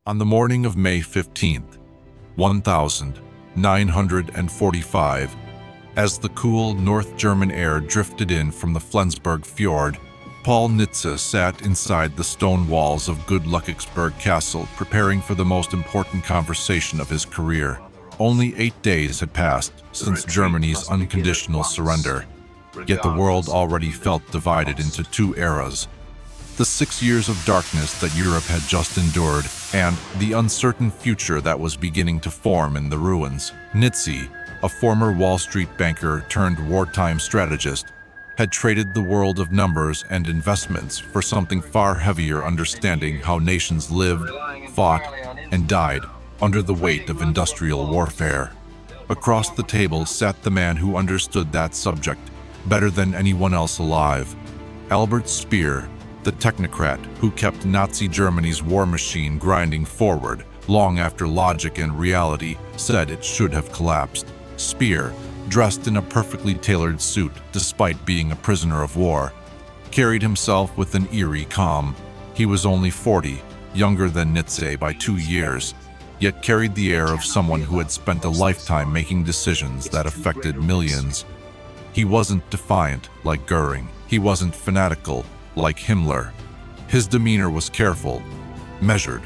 On the morning of May 15th, 1945, as the cool North German air drifted in from the Flensburg fjord, Paul Nitze sat inside the stone walls of Glücksburg Castle, preparing for the most important conversation of his career. Only 8 days had passed since Germany's unconditional surrender, yet the world already felt divided into two eras. The 6 years of darkness that Europe had just endured, and the uncertain future that was beginning to form in the ruins. Nitze, a former Wall Street banker turned wartime strategist, had traded the world of numbers and investments for something far heavier: understanding how nations lived, fought, and died under the weight of industrial warfare. Across the table sat the man who understood that subject better than anyone else alive: Albert Speer, the technocrat who kept Nazi Germany's war machine grinding forward long after logic and reality said it should have collapsed. Speer, dressed in a perfectly tailored suit despite being a prisoner of war, carried himself with an eerie calm. He was only 40, younger than Nitze by 2 years, yet carried the air of someone who had spent a lifetime making decisions that affected millions. He wasn't defiant like Goering. He wasn't fanatical like Himmler. His demeanor was careful, measured,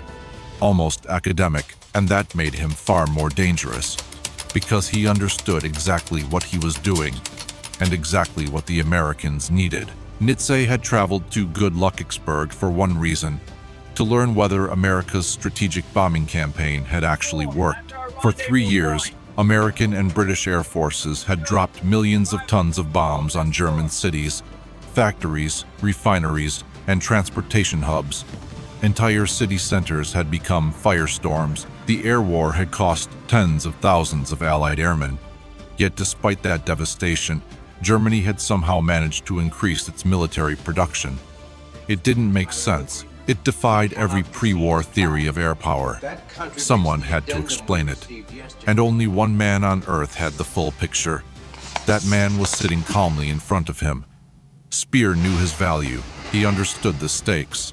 almost academic, and that made him far more dangerous, because he understood exactly what he was doing and exactly what the Americans needed. Nitze had traveled to Glücksburg for one reason: to learn whether America's strategic bombing campaign had actually worked. For 3 years, American and British air forces had dropped millions of tons of bombs on German cities, factories, refineries, and transportation hubs. Entire city centers had become firestorms. The air war had cost tens of thousands of Allied airmen. Yet despite that devastation, Germany had somehow managed to increase its military production. It didn't make sense. It defied every pre-war theory of air power. Someone had to explain it, and only one man on Earth had the full picture. That man was sitting calmly in front of him. Speer knew his value. He understood the stakes.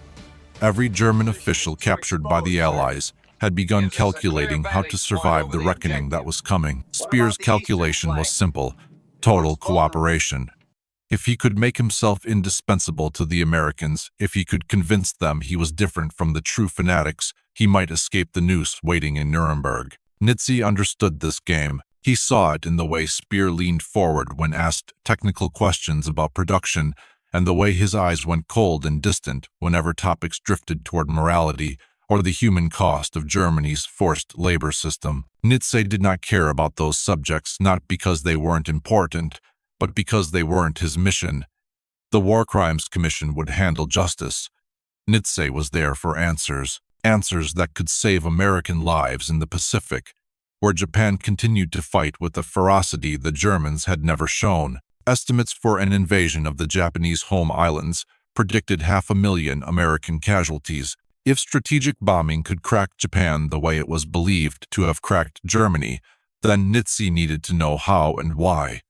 Every German official captured by the Allies had begun calculating how to survive the reckoning that was coming. Speer's calculation was simple: total cooperation. If he could make himself indispensable to the Americans, if he could convince them he was different from the true fanatics, he might escape the noose waiting in Nuremberg. Nitze understood this game. He saw it in the way Speer leaned forward when asked technical questions about production, and the way his eyes went cold and distant whenever topics drifted toward morality or the human cost of Germany's forced labor system. Nitze did not care about those subjects, not because they weren't important, but because they weren't his mission. The War Crimes Commission would handle justice. Nitze was there for answers that could save American lives in the Pacific, where Japan continued to fight with a ferocity the Germans had never shown. Estimates for an invasion of the Japanese home islands predicted 500,000 American casualties. If strategic bombing could crack Japan the way it was believed to have cracked Germany, then Nitze needed to know how and why.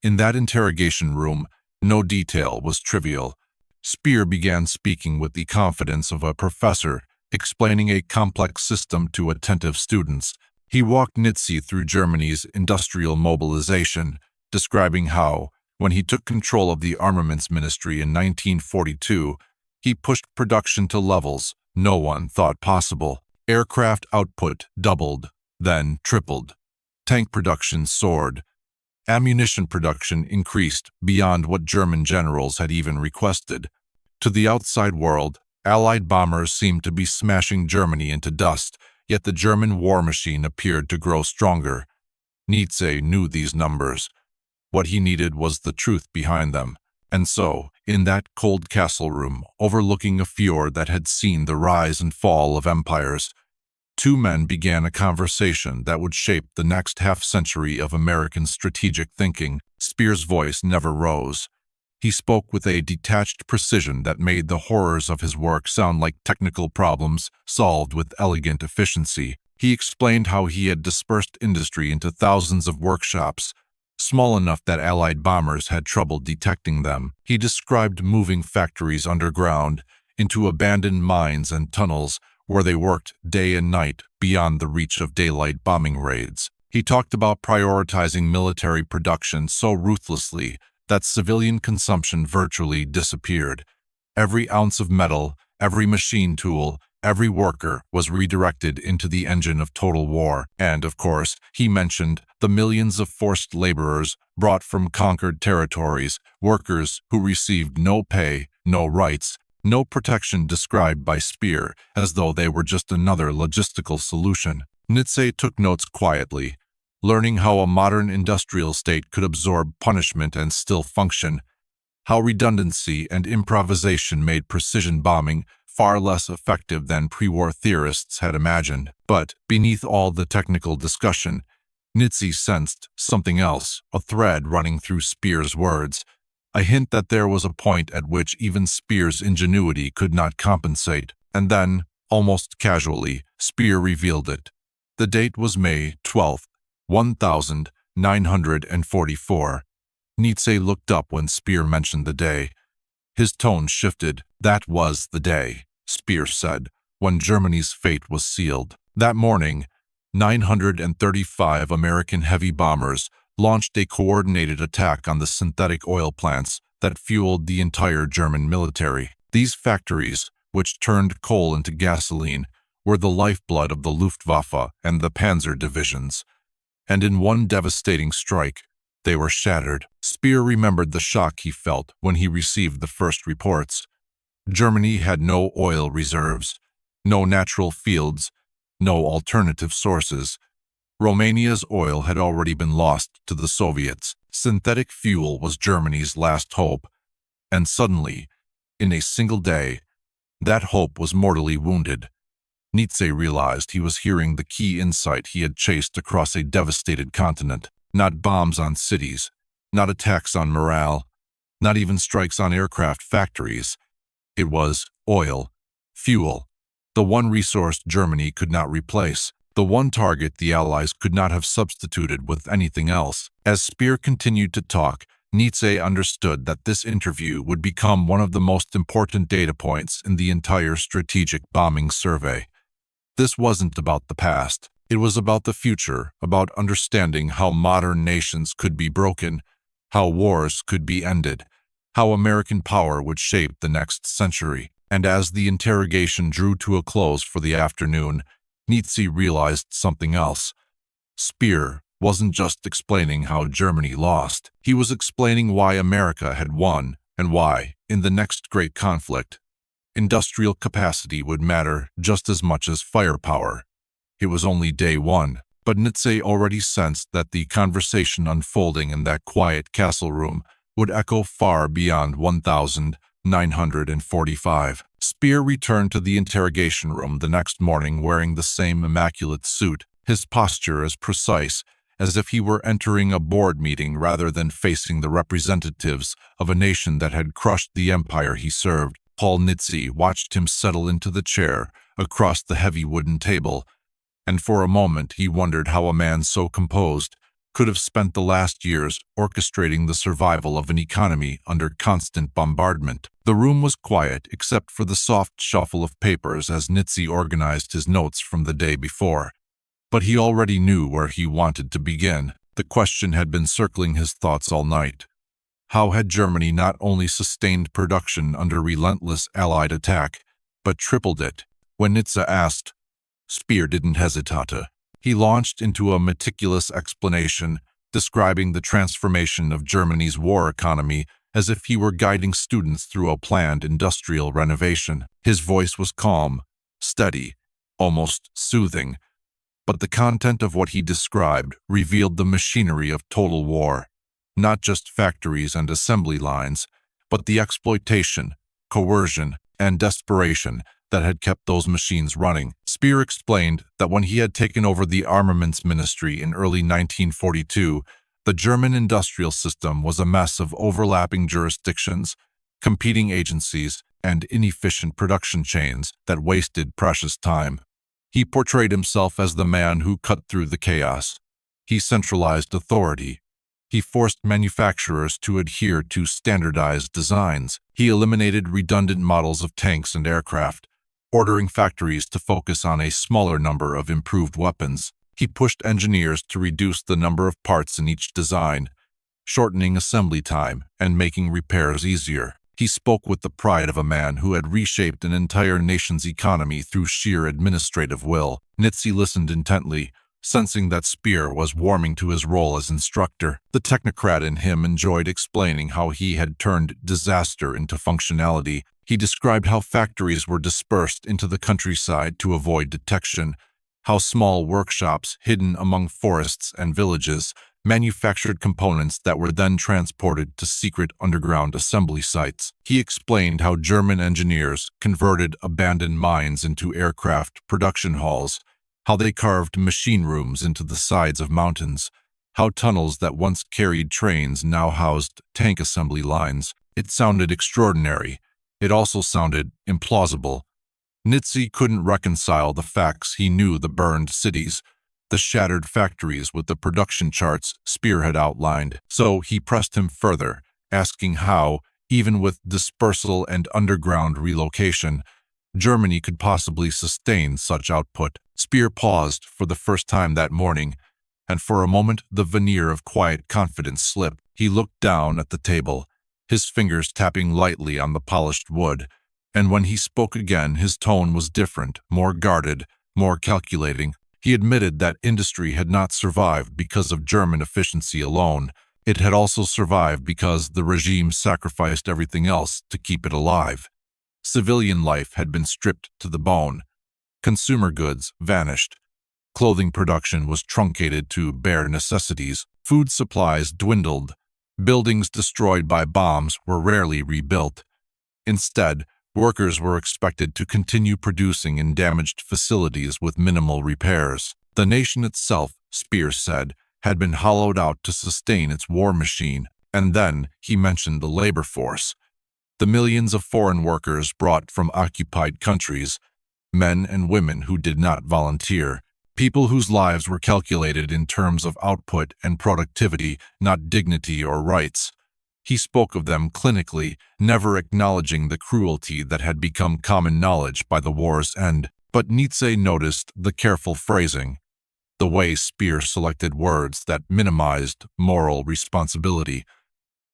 In that interrogation room, no detail was trivial. Speer began speaking with the confidence of a professor, explaining a complex system to attentive students. He walked Nitze through Germany's industrial mobilization, describing how, when he took control of the armaments ministry in 1942, he pushed production to levels no one thought possible. Aircraft output doubled, then tripled. Tank production soared. Ammunition production increased beyond what German generals had even requested. To the outside world, Allied bombers seemed to be smashing Germany into dust, yet the German war machine appeared to grow stronger. Nitze knew these numbers. What he needed was the truth behind them. And so, in that cold castle room, overlooking a fjord that had seen the rise and fall of empires, two men began a conversation that would shape the next half-century of American strategic thinking. Speer's voice never rose. He spoke with a detached precision that made the horrors of his work sound like technical problems solved with elegant efficiency. He explained how he had dispersed industry into thousands of workshops, small enough that Allied bombers had trouble detecting them. He described moving factories underground into abandoned mines and tunnels where they worked day and night beyond the reach of daylight bombing raids. He talked about prioritizing military production so ruthlessly that civilian consumption virtually disappeared. Every ounce of metal, every machine tool, every worker was redirected into the engine of total war. And, of course, he mentioned the millions of forced laborers brought from conquered territories, workers who received no pay, no rights, no protection, described by Speer as though they were just another logistical solution. Nitze took notes quietly, learning how a modern industrial state could absorb punishment and still function, how redundancy and improvisation made precision bombing far less effective than pre-war theorists had imagined. But beneath all the technical discussion, Nitze sensed something else, a thread running through Speer's words, a hint that there was a point at which even Speer's ingenuity could not compensate. And then, almost casually, Speer revealed it. The date was May 12th, 1944. Nitze looked up when Speer mentioned the day. His tone shifted. That was the day, Speer said, when Germany's fate was sealed. That morning, 935 American heavy bombers launched a coordinated attack on the synthetic oil plants that fueled the entire German military. These factories, which turned coal into gasoline, were the lifeblood of the Luftwaffe and the Panzer divisions. And in one devastating strike, they were shattered. Speer remembered the shock he felt when he received the first reports. Germany had no oil reserves, no natural fields, no alternative sources. Romania's oil had already been lost to the Soviets. Synthetic fuel was Germany's last hope. And suddenly, in a single day, that hope was mortally wounded. Nitze realized he was hearing the key insight he had chased across a devastated continent. Not bombs on cities, not attacks on morale, not even strikes on aircraft factories. It was oil, fuel, the one resource Germany could not replace, the one target the Allies could not have substituted with anything else. As Speer continued to talk, Nitze understood that this interview would become one of the most important data points in the entire strategic bombing survey. This wasn't about the past. It was about the future, about understanding how modern nations could be broken, how wars could be ended, how American power would shape the next century. And as the interrogation drew to a close for the afternoon, Nitze realized something else. Speer wasn't just explaining how Germany lost. He was explaining why America had won and why, in the next great conflict, industrial capacity would matter just as much as firepower. It was only day one, but Nitze already sensed that the conversation unfolding in that quiet castle room would echo far beyond 1945. Speer returned to the interrogation room the next morning wearing the same immaculate suit, his posture as precise as if he were entering a board meeting rather than facing the representatives of a nation that had crushed the empire he served. Paul Nitze watched him settle into the chair across the heavy wooden table, and for a moment he wondered how a man so composed could have spent the last years orchestrating the survival of an economy under constant bombardment. The room was quiet except for the soft shuffle of papers as Nitze organized his notes from the day before. But he already knew where he wanted to begin. The question had been circling his thoughts all night. How had Germany not only sustained production under relentless Allied attack, but tripled it? When Nitze asked, Speer didn't hesitate. He launched into a meticulous explanation, describing the transformation of Germany's war economy as if he were guiding students through a planned industrial renovation. His voice was calm, steady, almost soothing, but the content of what he described revealed the machinery of total war. Not just factories and assembly lines, but the exploitation, coercion, and desperation that had kept those machines running. Speer explained that when he had taken over the armaments ministry in early 1942, the German industrial system was a mess of overlapping jurisdictions, competing agencies, and inefficient production chains that wasted precious time. He portrayed himself as the man who cut through the chaos. He centralized authority. He forced manufacturers to adhere to standardized designs. He eliminated redundant models of tanks and aircraft, ordering factories to focus on a smaller number of improved weapons. He pushed engineers to reduce the number of parts in each design, shortening assembly time and making repairs easier. He spoke with the pride of a man who had reshaped an entire nation's economy through sheer administrative will. Nitze listened intently, sensing that Speer was warming to his role as instructor. The technocrat in him enjoyed explaining how he had turned disaster into functionality. He described how factories were dispersed into the countryside to avoid detection, how small workshops hidden among forests and villages manufactured components that were then transported to secret underground assembly sites. He explained how German engineers converted abandoned mines into aircraft production halls, how they carved machine rooms into the sides of mountains, how tunnels that once carried trains now housed tank assembly lines. It sounded extraordinary. It also sounded implausible. Nitze couldn't reconcile the facts. He knew the burned cities, the shattered factories with the production charts Speer had outlined. So he pressed him further, asking how, even with dispersal and underground relocation, Germany could possibly sustain such output. Speer paused for the first time that morning, and for a moment the veneer of quiet confidence slipped. He looked down at the table, his fingers tapping lightly on the polished wood, and when he spoke again his tone was different, more guarded, more calculating. He admitted that industry had not survived because of German efficiency alone. It had also survived because the regime sacrificed everything else to keep it alive. Civilian life had been stripped to the bone. Consumer goods vanished. Clothing production was truncated to bare necessities. Food supplies dwindled. Buildings destroyed by bombs were rarely rebuilt. Instead, workers were expected to continue producing in damaged facilities with minimal repairs. The nation itself, Speer said, had been hollowed out to sustain its war machine. And then he mentioned the labor force. The millions of foreign workers brought from occupied countries, men and women who did not volunteer, people whose lives were calculated in terms of output and productivity, not dignity or rights. He spoke of them clinically, never acknowledging the cruelty that had become common knowledge by the war's end. But Nitze noticed the careful phrasing, the way Speer selected words that minimized moral responsibility.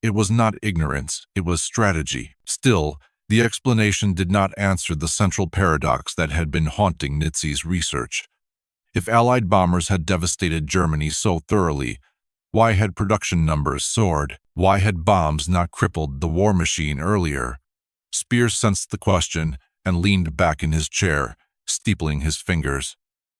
It was not ignorance, it was strategy. Still, the explanation did not answer the central paradox that had been haunting Nitze's research. If Allied bombers had devastated Germany so thoroughly, why had production numbers soared? Why had bombs not crippled the war machine earlier? Speer sensed the question and leaned back in his chair, steepling his fingers.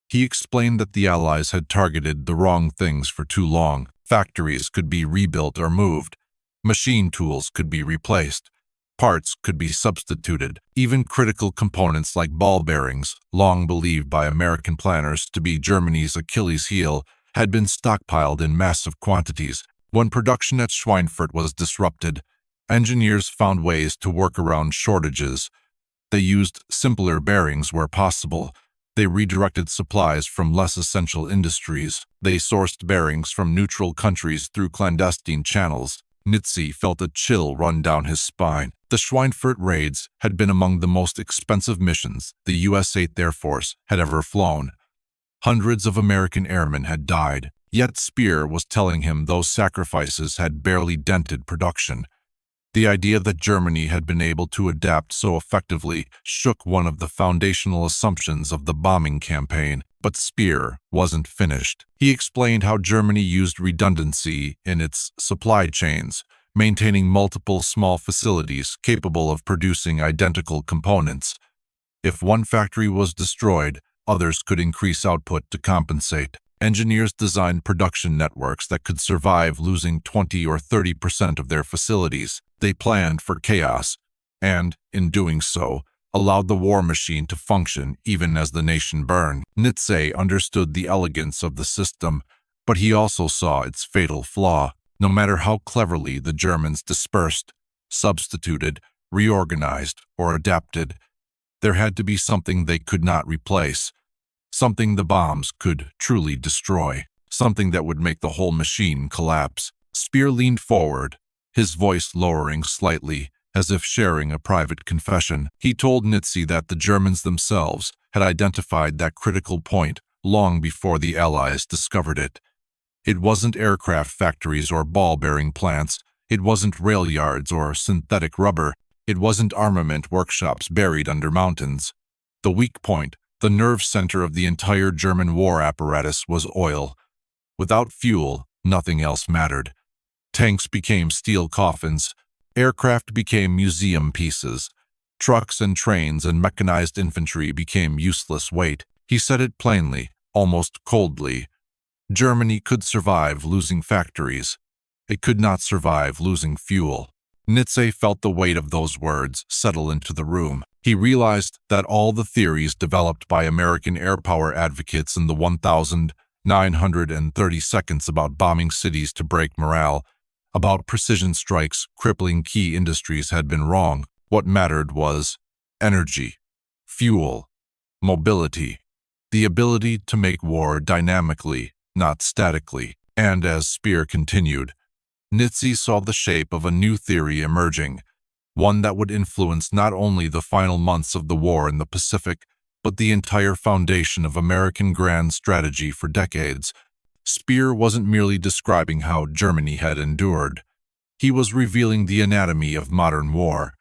He explained that the Allies had targeted the wrong things for too long. Factories could be rebuilt or moved. Machine tools could be replaced. Parts could be substituted. Even critical components like ball bearings, long believed by American planners to be Germany's Achilles heel, had been stockpiled in massive quantities. When production at Schweinfurt was disrupted, engineers found ways to work around shortages. They used simpler bearings where possible. They redirected supplies from less essential industries. They sourced bearings from neutral countries through clandestine channels. Nitze felt a chill run down his spine. The Schweinfurt raids had been among the most expensive missions the U.S. 8th Air Force had ever flown. Hundreds of American airmen had died, yet Speer was telling him those sacrifices had barely dented production. The idea that Germany had been able to adapt so effectively shook one of the foundational assumptions of the bombing campaign. But Speer wasn't finished. He explained how Germany used redundancy in its supply chains, maintaining multiple small facilities capable of producing identical components. If one factory was destroyed, others could increase output to compensate. Engineers designed production networks that could survive losing 20 or 30% of their facilities. They planned for chaos, and, in doing so, allowed the war machine to function even as the nation burned. Nitze understood the elegance of the system, but he also saw its fatal flaw. No matter how cleverly the Germans dispersed, substituted, reorganized, or adapted, there had to be something they could not replace, something the bombs could truly destroy, something that would make the whole machine collapse. Speer leaned forward, his voice lowering slightly. as if sharing a private confession. He told Nitze that the Germans themselves had identified that critical point long before the Allies discovered it. It wasn't aircraft factories or ball-bearing plants. It wasn't rail yards or synthetic rubber. It wasn't armament workshops buried under mountains. The weak point, the nerve center of the entire German war apparatus, was oil. Without fuel, nothing else mattered. Tanks became steel coffins. Aircraft became museum pieces. Trucks and trains and mechanized infantry became useless weight. He said it plainly, almost coldly. Germany could survive losing factories. It could not survive losing fuel. Nitze felt the weight of those words settle into the room. He realized that all the theories developed by American air power advocates in the 1,930 seconds about bombing cities to break morale, about precision strikes crippling key industries, had been wrong. What mattered was energy, fuel, mobility, the ability to make war dynamically, not statically. And as Speer continued, Nitze saw the shape of a new theory emerging, one that would influence not only the final months of the war in the Pacific, but the entire foundation of American grand strategy for decades. Speer wasn't merely describing how Germany had endured. He was revealing the anatomy of modern war.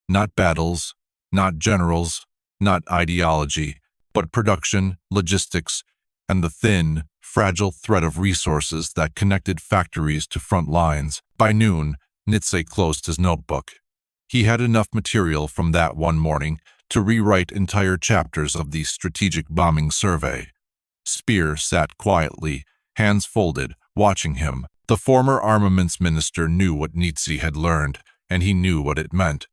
Not battles, not generals, not ideology, but production, logistics, and the thin, fragile thread of resources that connected factories to front lines. By noon, Nitze closed his notebook. He had enough material from that one morning to rewrite entire chapters of the Strategic Bombing Survey. Speer sat quietly, hands folded, watching him. The former armaments minister knew what Nitze had learned, and he knew what it meant.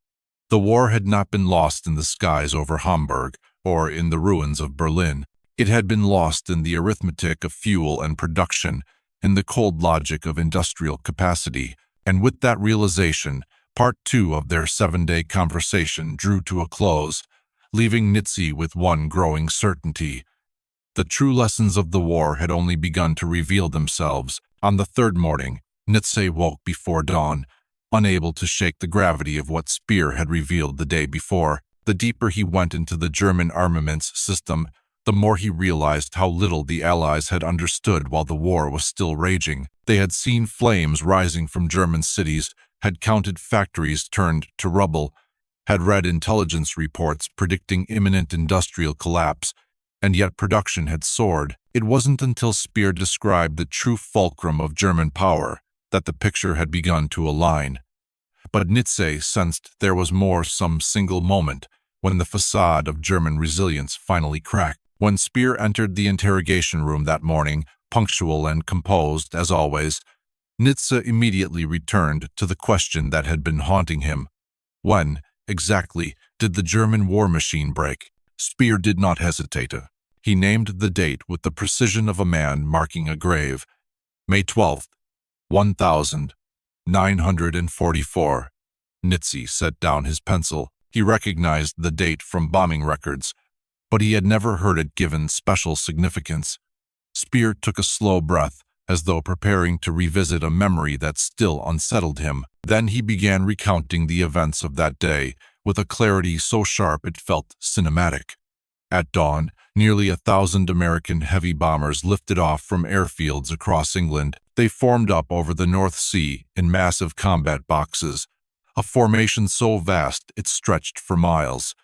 The war had not been lost in the skies over Hamburg or in the ruins of Berlin. It had been lost in the arithmetic of fuel and production, in the cold logic of industrial capacity. And with that realization, part 2 of their 7-day conversation drew to a close, leaving Nitze with one growing certainty. The true lessons of the war had only begun to reveal themselves. On the third morning, Nitze woke before dawn, unable to shake the gravity of what Speer had revealed the day before. The deeper he went into the German armaments system, the more he realized how little the Allies had understood while the war was still raging. They had seen flames rising from German cities, had counted factories turned to rubble, had read intelligence reports predicting imminent industrial collapse, and yet production had soared. It wasn't until Speer described the true fulcrum of German power that the picture had begun to align. But Nitze sensed there was more, some single moment when the facade of German resilience finally cracked. When Speer entered the interrogation room that morning, punctual and composed as always, Nitze immediately returned to the question that had been haunting him. When, exactly, did the German war machine break? Speer did not hesitate. He named the date with the precision of a man marking a grave. May 12th, 1944. Nitze set down his pencil. He recognized the date from bombing records, but he had never heard it given special significance. Speer took a slow breath, as though preparing to revisit a memory that still unsettled him. Then he began recounting the events of that day with a clarity so sharp it felt cinematic. At dawn, nearly 1,000 American heavy bombers lifted off from airfields across England. They formed up over the North Sea in massive combat boxes, a formation so vast it stretched for miles.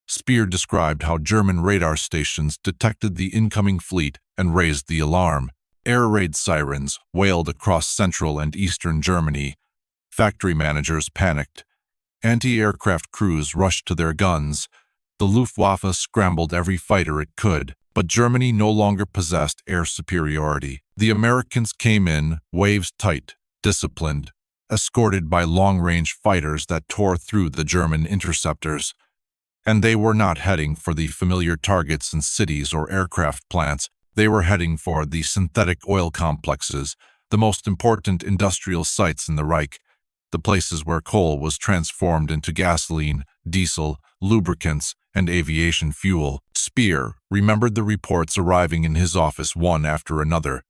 Speer described how German radar stations detected the incoming fleet and raised the alarm. Air raid sirens wailed across central and eastern Germany. Factory managers panicked. Anti-aircraft crews rushed to their guns. The Luftwaffe scrambled every fighter it could, but Germany no longer possessed air superiority. The Americans came in, waves tight, disciplined, escorted by long-range fighters that tore through the German interceptors. And they were not heading for the familiar targets in cities or aircraft plants. They were heading for the synthetic oil complexes, the most important industrial sites in the Reich, the places where coal was transformed into gasoline, diesel, lubricants, and aviation fuel. Speer remembered the reports arriving in his office one after another,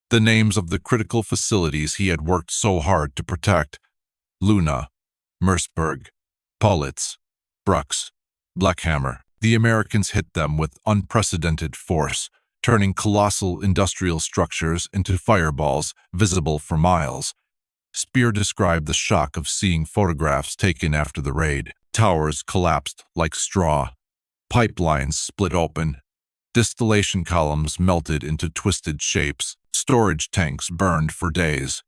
the names of the critical facilities he had worked so hard to protect: Luna, Merseburg, Paulitz, Brucks, Blackhammer. The Americans hit them with unprecedented force, turning colossal industrial structures into fireballs visible for miles. Speer described the shock of seeing photographs taken after the raid. Towers collapsed like straw. Pipelines split open. Distillation columns melted into twisted shapes. Storage tanks burned for days.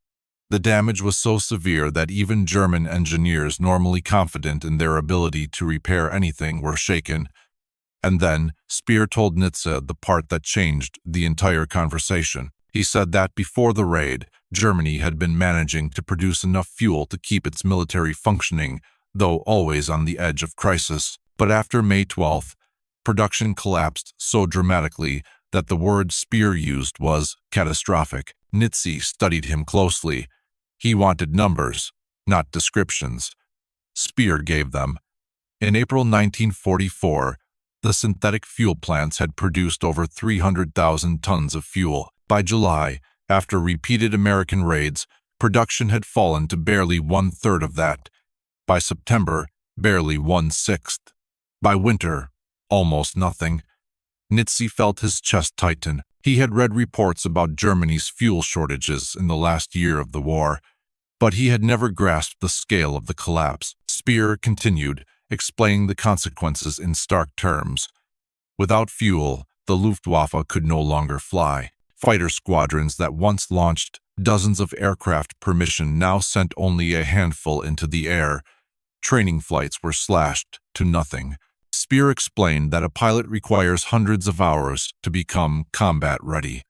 The damage was so severe that even German engineers normally confident in their ability to repair anything were shaken. And then, Speer told Nitze the part that changed the entire conversation. He said that before the raid, Germany had been managing to produce enough fuel to keep its military functioning, though always on the edge of crisis. But after May 12th, production collapsed so dramatically that the word Speer used was catastrophic. Nitze studied him closely. He wanted numbers, not descriptions. Speer gave them. In April 1944, the synthetic fuel plants had produced over 300,000 tons of fuel. By July, after repeated American raids, production had fallen to barely one-third of that. By September, barely one-sixth. By winter, almost nothing. Nitze felt his chest tighten. He had read reports about Germany's fuel shortages in the last year of the war, but he had never grasped the scale of the collapse. Speer continued, explaining the consequences in stark terms. Without fuel, the Luftwaffe could no longer fly. Fighter squadrons that once launched dozens of aircraft per mission now sent only a handful into the air. Training flights were slashed to nothing. Speer explained that a pilot requires hundreds of hours to become combat-ready.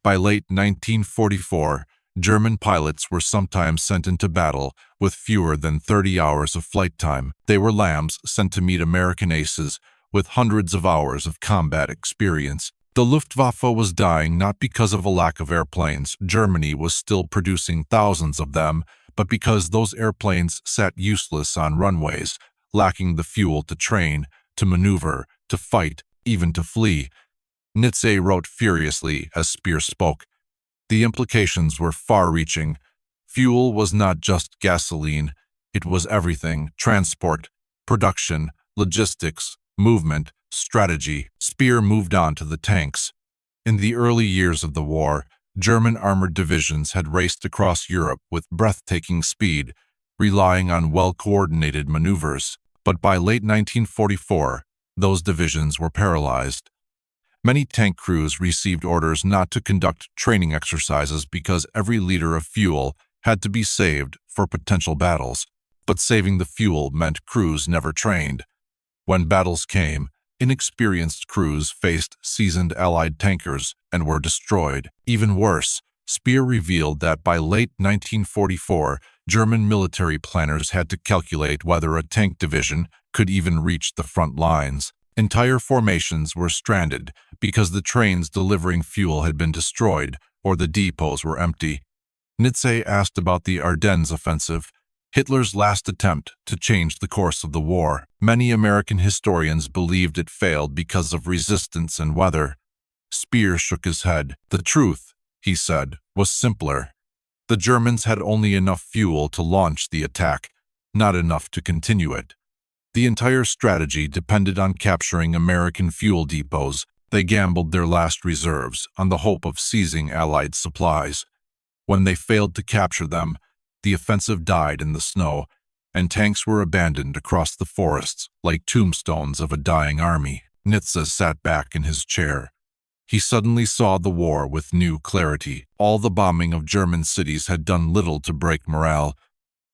By late 1944, German pilots were sometimes sent into battle with fewer than 30 hours of flight time. They were lambs sent to meet American aces with hundreds of hours of combat experience. The Luftwaffe was dying not because of a lack of airplanes. Germany was still producing thousands of them, but because those airplanes sat useless on runways, lacking the fuel to train, to maneuver, to fight, even to flee. Nitze wrote furiously as Speer spoke. The implications were far-reaching. Fuel was not just gasoline. It was everything: transport, production, logistics, movement, strategy. Speer moved on to the tanks. In the early years of the war, German armored divisions had raced across Europe with breathtaking speed, relying on well-coordinated maneuvers. But by late 1944, those divisions were paralyzed. Many tank crews received orders not to conduct training exercises because every liter of fuel had to be saved for potential battles. But saving the fuel meant crews never trained. When battles came, inexperienced crews faced seasoned Allied tankers and were destroyed. Even worse, Speer revealed that by late 1944, German military planners had to calculate whether a tank division could even reach the front lines. Entire formations were stranded because the trains delivering fuel had been destroyed or the depots were empty. Nitze asked about the Ardennes offensive, Hitler's last attempt to change the course of the war. Many American historians believed it failed because of resistance and weather. Speer shook his head. The truth, he said, was simpler. The Germans had only enough fuel to launch the attack, not enough to continue it. The entire strategy depended on capturing American fuel depots. They gambled their last reserves on the hope of seizing Allied supplies. When they failed to capture them, the offensive died in the snow, and tanks were abandoned across the forests like tombstones of a dying army. Nitze sat back in his chair. He suddenly saw the war with new clarity. All the bombing of German cities had done little to break morale.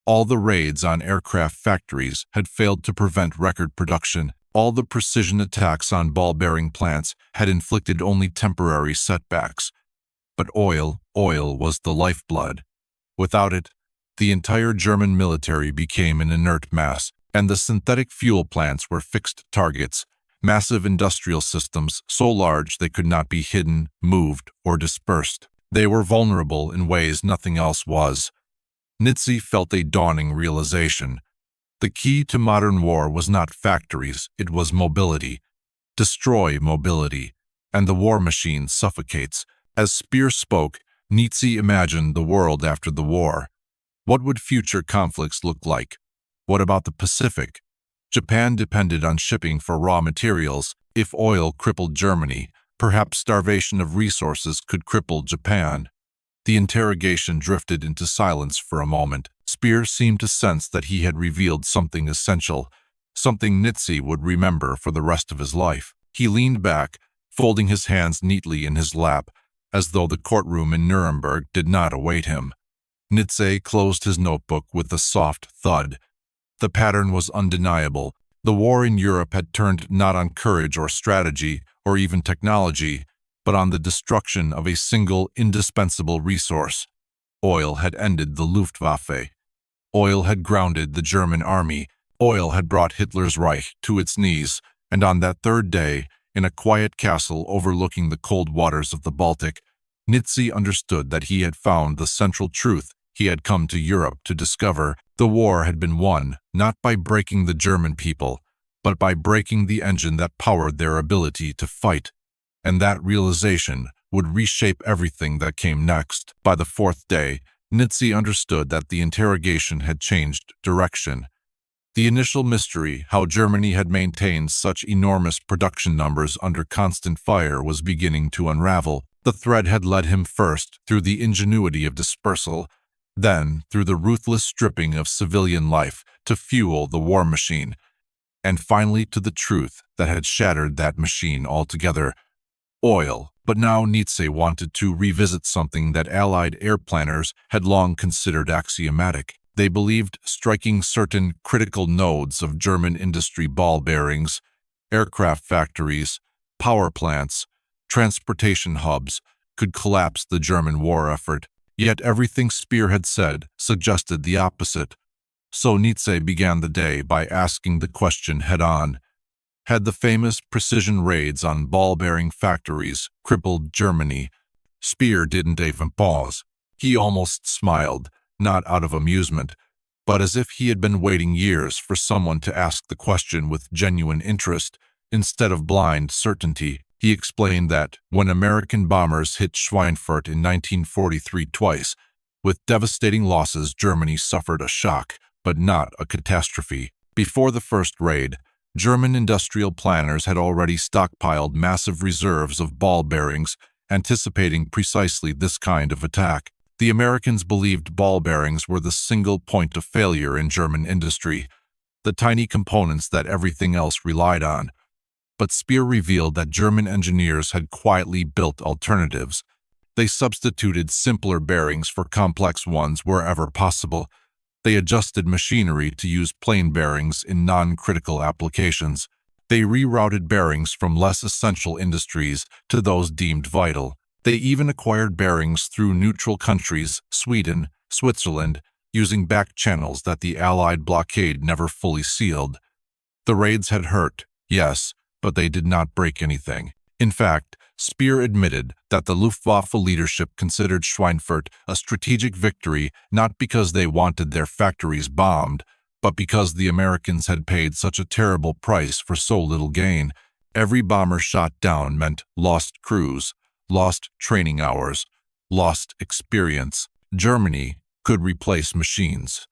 All the raids on aircraft factories had failed to prevent record production. All the precision attacks on ball-bearing plants had inflicted only temporary setbacks. But oil was the lifeblood. Without it, the entire German military became an inert mass, and the synthetic fuel plants were fixed targets, massive industrial systems so large they could not be hidden, moved, or dispersed. They were vulnerable in ways nothing else was. Nitze felt a dawning realization. The key to modern war was not factories, it was mobility. Destroy mobility, and the war machine suffocates. As Speer spoke, Nitze imagined the world after the war. What would future conflicts look like? What about the Pacific? Japan depended on shipping for raw materials. If oil crippled Germany, perhaps starvation of resources could cripple Japan. The interrogation drifted into silence for a moment. Speer seemed to sense that he had revealed something essential, something Nitze would remember for the rest of his life. He leaned back, folding his hands neatly in his lap, as though the courtroom in Nuremberg did not await him. Nitze closed his notebook with a soft thud. The pattern was undeniable. The war in Europe had turned not on courage or strategy or even technology, but on the destruction of a single indispensable resource. Oil had ended the Luftwaffe. Oil had grounded the German army. Oil had brought Hitler's Reich to its knees, and on that third day, in a quiet castle overlooking the cold waters of the Baltic, Nitze understood that he had found the central truth he had come to Europe to discover. The war had been won, not by breaking the German people, but by breaking the engine that powered their ability to fight. And that realization would reshape everything that came next. By the fourth day, Nitze understood that the interrogation had changed direction. The initial mystery, how Germany had maintained such enormous production numbers under constant fire, was beginning to unravel. The thread had led him first through the ingenuity of dispersal, then through the ruthless stripping of civilian life to fuel the war machine, and finally to the truth that had shattered that machine altogether: oil. But now Nitze wanted to revisit something that Allied air planners had long considered axiomatic. They believed striking certain critical nodes of German industry, ball bearings, aircraft factories, power plants, transportation hubs, could collapse the German war effort. Yet everything Speer had said suggested the opposite. So Nitze began the day by asking the question head-on. Had the famous precision raids on ball-bearing factories crippled Germany? Speer didn't even pause. He almost smiled, not out of amusement, but as if he had been waiting years for someone to ask the question with genuine interest, instead of blind certainty. He explained that when American bombers hit Schweinfurt in 1943 twice, with devastating losses, Germany suffered a shock, but not a catastrophe. Before the first raid, German industrial planners had already stockpiled massive reserves of ball bearings, anticipating precisely this kind of attack. The Americans believed ball bearings were the single point of failure in German industry, the tiny components that everything else relied on. But Speer revealed that German engineers had quietly built alternatives. They substituted simpler bearings for complex ones wherever possible. They adjusted machinery to use plain bearings in non-critical applications. They rerouted bearings from less essential industries to those deemed vital. They even acquired bearings through neutral countries, Sweden, Switzerland, using back channels that the Allied blockade never fully sealed. The raids had hurt, yes, but they did not break anything. In fact, Speer admitted that the Luftwaffe leadership considered Schweinfurt a strategic victory not because they wanted their factories bombed, but because the Americans had paid such a terrible price for so little gain. Every bomber shot down meant lost crews, lost training hours, lost experience. Germany could replace machines.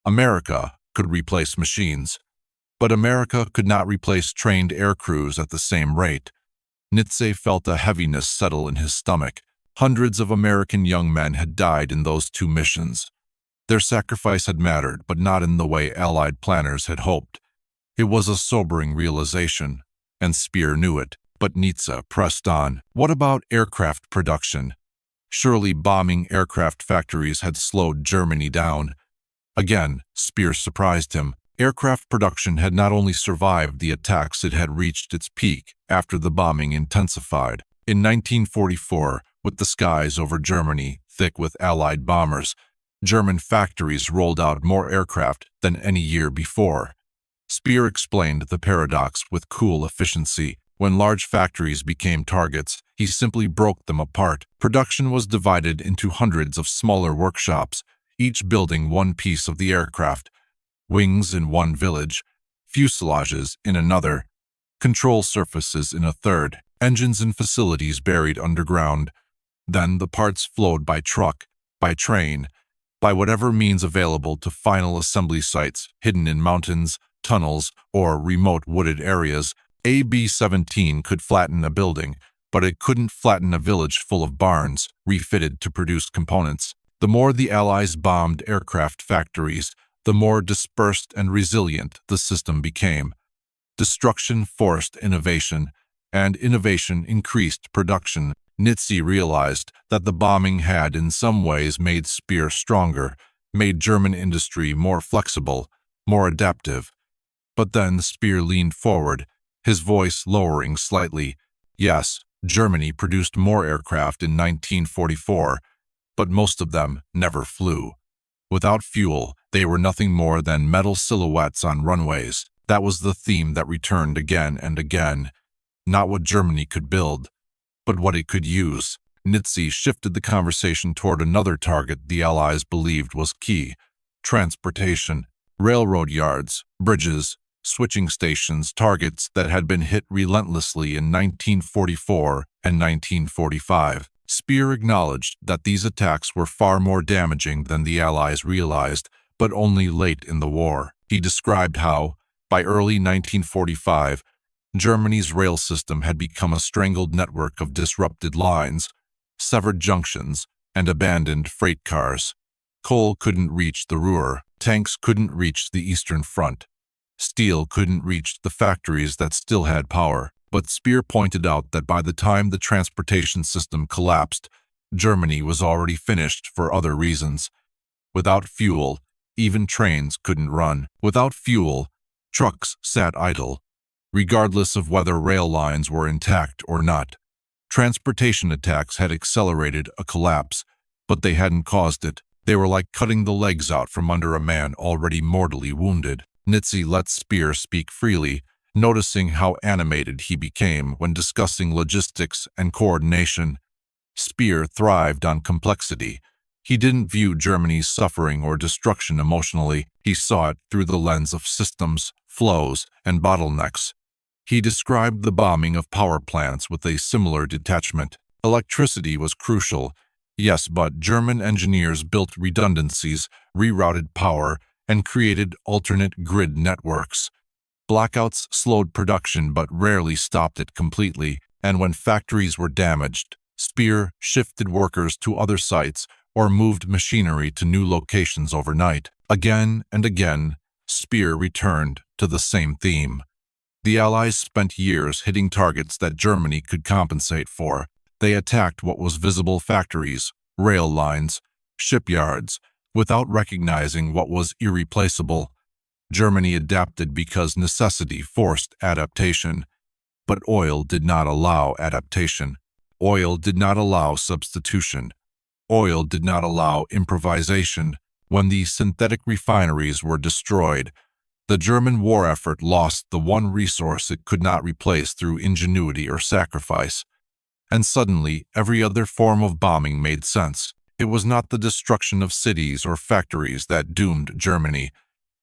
America could replace machines. But America could not replace trained air crews at the same rate. Nitze felt a heaviness settle in his stomach. Hundreds of American young men had died in those two missions. Their sacrifice had mattered, but not in the way Allied planners had hoped. It was a sobering realization, and Speer knew it. But Nitze pressed on. What about aircraft production? Surely bombing aircraft factories had slowed Germany down. Again, Speer surprised him. Aircraft production had not only survived the attacks, it had reached its peak after the bombing intensified. In 1944, with the skies over Germany thick with Allied bombers, German factories rolled out more aircraft than any year before. Speer explained the paradox with cool efficiency. When large factories became targets, he simply broke them apart. Production was divided into hundreds of smaller workshops, each building one piece of the aircraft. Wings in one village, fuselages in another, control surfaces in a third, engines and facilities buried underground. Then the parts flowed by truck, by train, by whatever means available to final assembly sites hidden in mountains, tunnels, or remote wooded areas. AB-17 could flatten a building, but it couldn't flatten a village full of barns refitted to produce components. The more the Allies bombed aircraft factories, the more dispersed and resilient the system became. Destruction forced innovation, and innovation increased production. Nitze realized that the bombing had in some ways made Speer stronger, made German industry more flexible, more adaptive. But then Speer leaned forward, his voice lowering slightly. Yes, Germany produced more aircraft in 1944, but most of them never flew. Without fuel, they were nothing more than metal silhouettes on runways. That was the theme that returned again and again. Not what Germany could build, but what it could use. Nitze shifted the conversation toward another target the Allies believed was key: transportation, railroad yards, bridges, switching stations, targets that had been hit relentlessly in 1944 and 1945. Speer acknowledged that these attacks were far more damaging than the Allies realized, but only late in the war. He described how, by early 1945, Germany's rail system had become a strangled network of disrupted lines, severed junctions, and abandoned freight cars. Coal couldn't reach the Ruhr, tanks couldn't reach the Eastern Front, steel couldn't reach the factories that still had power. But Speer pointed out that by the time the transportation system collapsed, Germany was already finished for other reasons. Without fuel, even trains couldn't run. Without fuel, trucks sat idle, regardless of whether rail lines were intact or not. Transportation attacks had accelerated a collapse, but they hadn't caused it. They were like cutting the legs out from under a man already mortally wounded. Nitze let Speer speak freely, noticing how animated he became when discussing logistics and coordination. Speer thrived on complexity. He didn't view Germany's suffering or destruction emotionally. He saw it through the lens of systems, flows, and bottlenecks. He described the bombing of power plants with a similar detachment. Electricity was crucial, yes, but German engineers built redundancies, rerouted power, and created alternate grid networks. Blackouts slowed production but rarely stopped it completely, and when factories were damaged, Speer shifted workers to other sites or moved machinery to new locations overnight. Again and again, Speer returned to the same theme. The Allies spent years hitting targets that Germany could compensate for. They attacked what was visible: factories, rail lines, shipyards, without recognizing what was irreplaceable. Germany adapted because necessity forced adaptation. But oil did not allow adaptation. Oil did not allow substitution. Oil did not allow improvisation. When the synthetic refineries were destroyed, the German war effort lost the one resource it could not replace through ingenuity or sacrifice. And suddenly, every other form of bombing made sense. It was not the destruction of cities or factories that doomed Germany.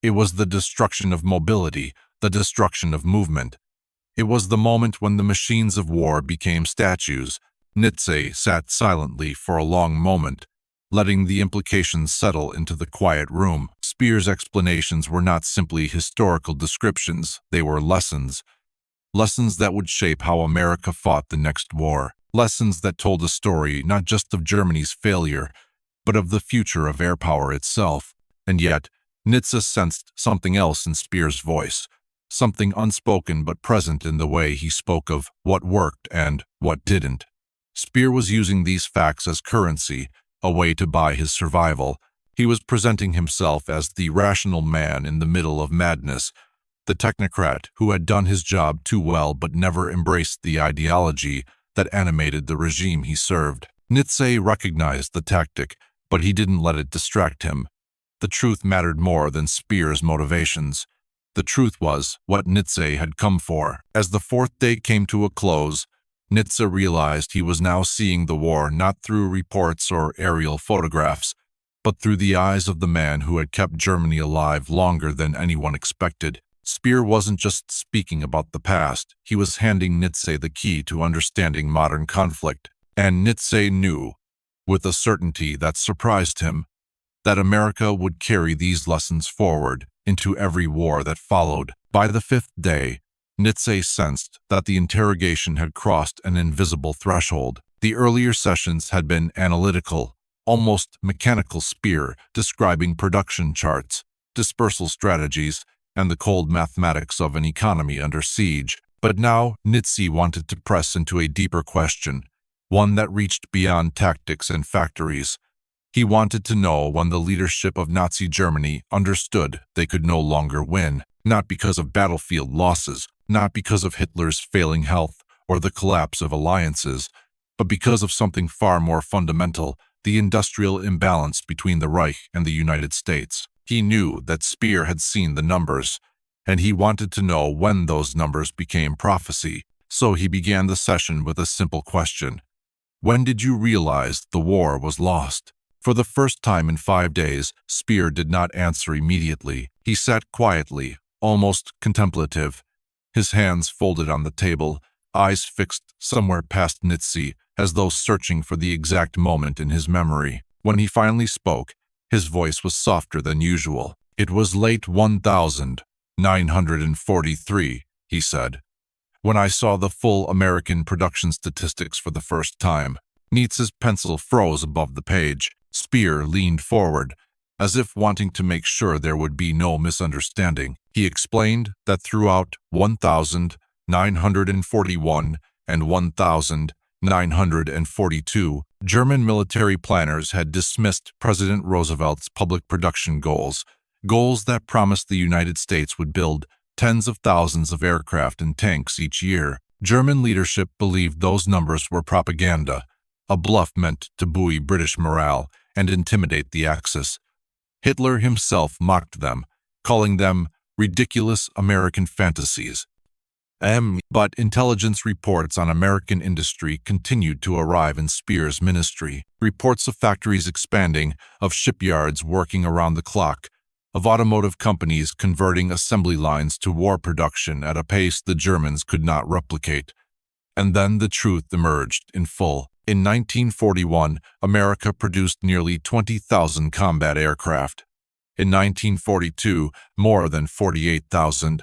It was the destruction of mobility, the destruction of movement. It was the moment when the machines of war became statues. Nitze sat silently for a long moment, letting the implications settle into the quiet room. Speer's explanations were not simply historical descriptions, they were lessons. Lessons that would shape how America fought the next war. Lessons that told a story not just of Germany's failure, but of the future of air power itself. And yet, Nitze sensed something else in Speer's voice, something unspoken but present in the way he spoke of what worked and what didn't. Speer was using these facts as currency, a way to buy his survival. He was presenting himself as the rational man in the middle of madness, the technocrat who had done his job too well but never embraced the ideology that animated the regime he served. Nitze recognized the tactic, but he didn't let it distract him. The truth mattered more than Speer's motivations. The truth was what Nitze had come for. As the fourth day came to a close, Nitze realized he was now seeing the war not through reports or aerial photographs, but through the eyes of the man who had kept Germany alive longer than anyone expected. Speer wasn't just speaking about the past, he was handing Nitze the key to understanding modern conflict. And Nitze knew, with a certainty that surprised him, that America would carry these lessons forward into every war that followed. By the fifth day, Nitze sensed that the interrogation had crossed an invisible threshold. The earlier sessions had been analytical, almost mechanical Speer describing production charts, dispersal strategies, and the cold mathematics of an economy under siege. But now Nitze wanted to press into a deeper question, one that reached beyond tactics and factories. He wanted to know when the leadership of Nazi Germany understood they could no longer win, not because of battlefield losses, not because of Hitler's failing health or the collapse of alliances, but because of something far more fundamental, the industrial imbalance between the Reich and the United States. He knew that Speer had seen the numbers, and he wanted to know when those numbers became prophecy. So he began the session with a simple question. When did you realize the war was lost? For the first time in 5 days, Speer did not answer immediately. He sat quietly, almost contemplative, his hands folded on the table, eyes fixed somewhere past Nitze, as though searching for the exact moment in his memory. When he finally spoke, his voice was softer than usual. It was late 1943, he said, when I saw the full American production statistics for the first time. Nitze's pencil froze above the page. Speer leaned forward, as if wanting to make sure there would be no misunderstanding. He explained that throughout 1941 and 1942, German military planners had dismissed President Roosevelt's public production goals that promised the United States would build tens of thousands of aircraft and tanks each year. German leadership believed those numbers were propaganda, a bluff meant to buoy British morale and intimidate the Axis. Hitler himself mocked them, calling them ridiculous American fantasies. But intelligence reports on American industry continued to arrive in Speer's ministry. Reports of factories expanding, of shipyards working around the clock, of automotive companies converting assembly lines to war production at a pace the Germans could not replicate. And then the truth emerged in full. In 1941, America produced nearly 20,000 combat aircraft. In 1942, more than 48,000.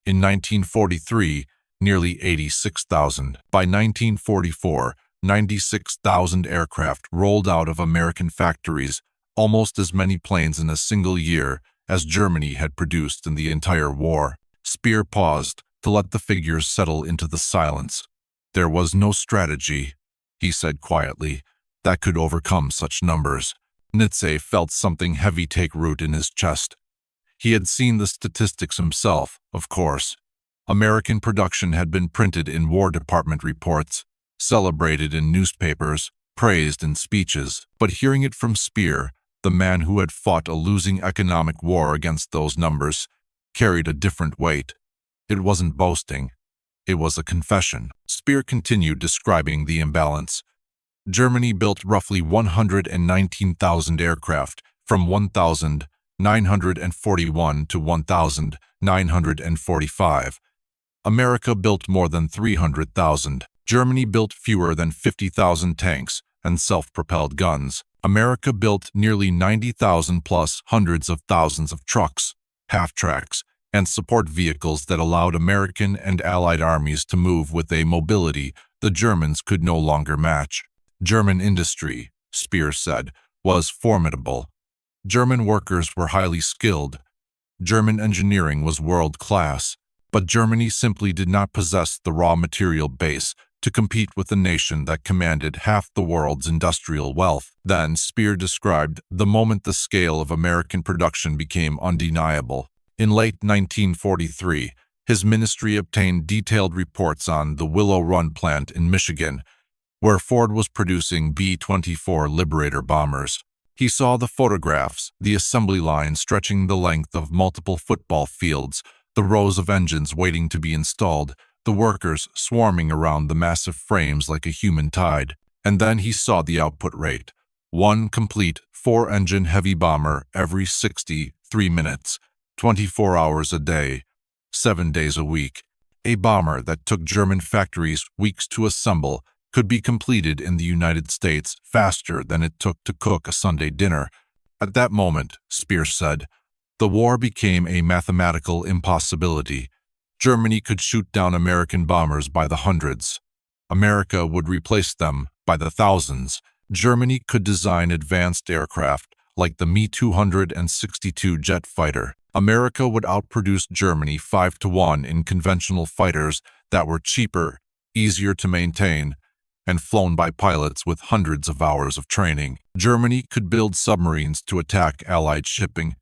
In 1943, nearly 86,000. By 1944, 96,000 aircraft rolled out of American factories, almost as many planes in a single year as Germany had produced in the entire war. Speer paused to let the figures settle into the silence. There was no strategy, he said quietly, that could overcome such numbers. Nitze felt something heavy take root in his chest. He had seen the statistics himself, of course. American production had been printed in War Department reports, celebrated in newspapers, praised in speeches. But hearing it from Speer, the man who had fought a losing economic war against those numbers, carried a different weight. It wasn't boasting. It was a confession. Speer continued describing the imbalance. Germany built roughly 119,000 aircraft from 1941 to 1945. America built more than 300,000. Germany built fewer than 50,000 tanks and self-propelled guns. America built nearly 90,000 plus hundreds of thousands of trucks, half-tracks, and support vehicles that allowed American and Allied armies to move with a mobility the Germans could no longer match. German industry, Speer said, was formidable. German workers were highly skilled. German engineering was world-class, but Germany simply did not possess the raw material base to compete with a nation that commanded half the world's industrial wealth. Then Speer described the moment the scale of American production became undeniable. In late 1943, his ministry obtained detailed reports on the Willow Run plant in Michigan, where Ford was producing B-24 Liberator bombers. He saw the photographs, the assembly line stretching the length of multiple football fields, the rows of engines waiting to be installed, the workers swarming around the massive frames like a human tide. And then he saw the output rate. One complete 4-engine heavy bomber every 63 minutes, 24 hours a day, 7 days a week. A bomber that took German factories weeks to assemble could be completed in the United States faster than it took to cook a Sunday dinner. At that moment, Speer said, the war became a mathematical impossibility. Germany could shoot down American bombers by the hundreds. America would replace them by the thousands. Germany could design advanced aircraft like the Me-262 jet fighter. America would outproduce Germany 5-1 in conventional fighters that were cheaper, easier to maintain, and flown by pilots with hundreds of hours of training. Germany could build submarines to attack Allied shipping.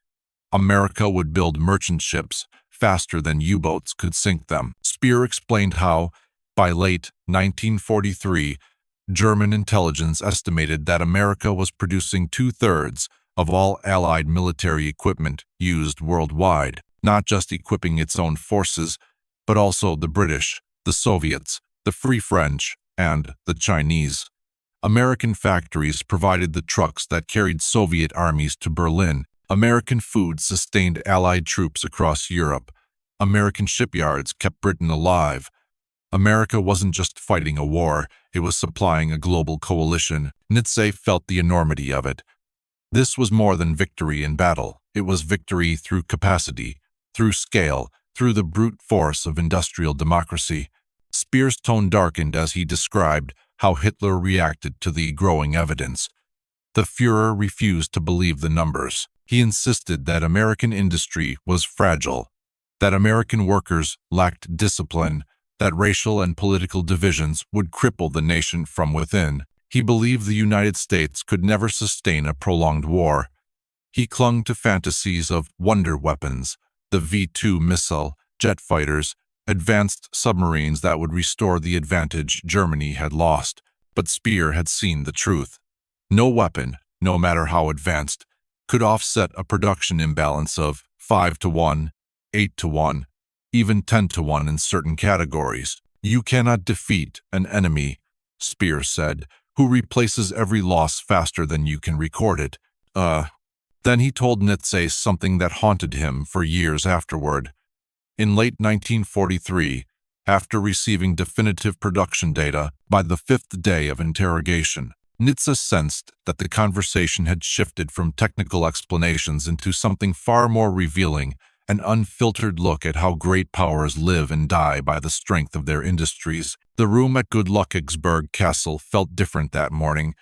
America would build merchant ships faster than U-boats could sink them. Speer explained how, by late 1943, German intelligence estimated that America was producing 2/3 of all Allied military equipment used worldwide, not just equipping its own forces, but also the British, the Soviets, the Free French, and the Chinese. American factories provided the trucks that carried Soviet armies to Berlin. American food sustained Allied troops across Europe. American shipyards kept Britain alive. America wasn't just fighting a war, it was supplying a global coalition. Nitze felt the enormity of it. This was more than victory in battle. It was victory through capacity, through scale, through the brute force of industrial democracy. Speer's tone darkened as he described how Hitler reacted to the growing evidence. The Führer refused to believe the numbers. He insisted that American industry was fragile, that American workers lacked discipline, that racial and political divisions would cripple the nation from within. He believed the United States could never sustain a prolonged war. He clung to fantasies of wonder weapons, the V-2 missile, jet fighters, advanced submarines that would restore the advantage Germany had lost. But Speer had seen the truth. No weapon, no matter how advanced, could offset a production imbalance of 5-1, 8-1, even 10-1 in certain categories. You cannot defeat an enemy, Speer said, who replaces every loss faster than you can record it. Then he told Nitze something that haunted him for years afterward. In late 1943, after receiving definitive production data by the 5th day of interrogation, Nitze sensed that the conversation had shifted from technical explanations into something far more revealing, an unfiltered look at how great powers live and die by the strength of their industries. The room at Glücksburg Castle felt different that morning,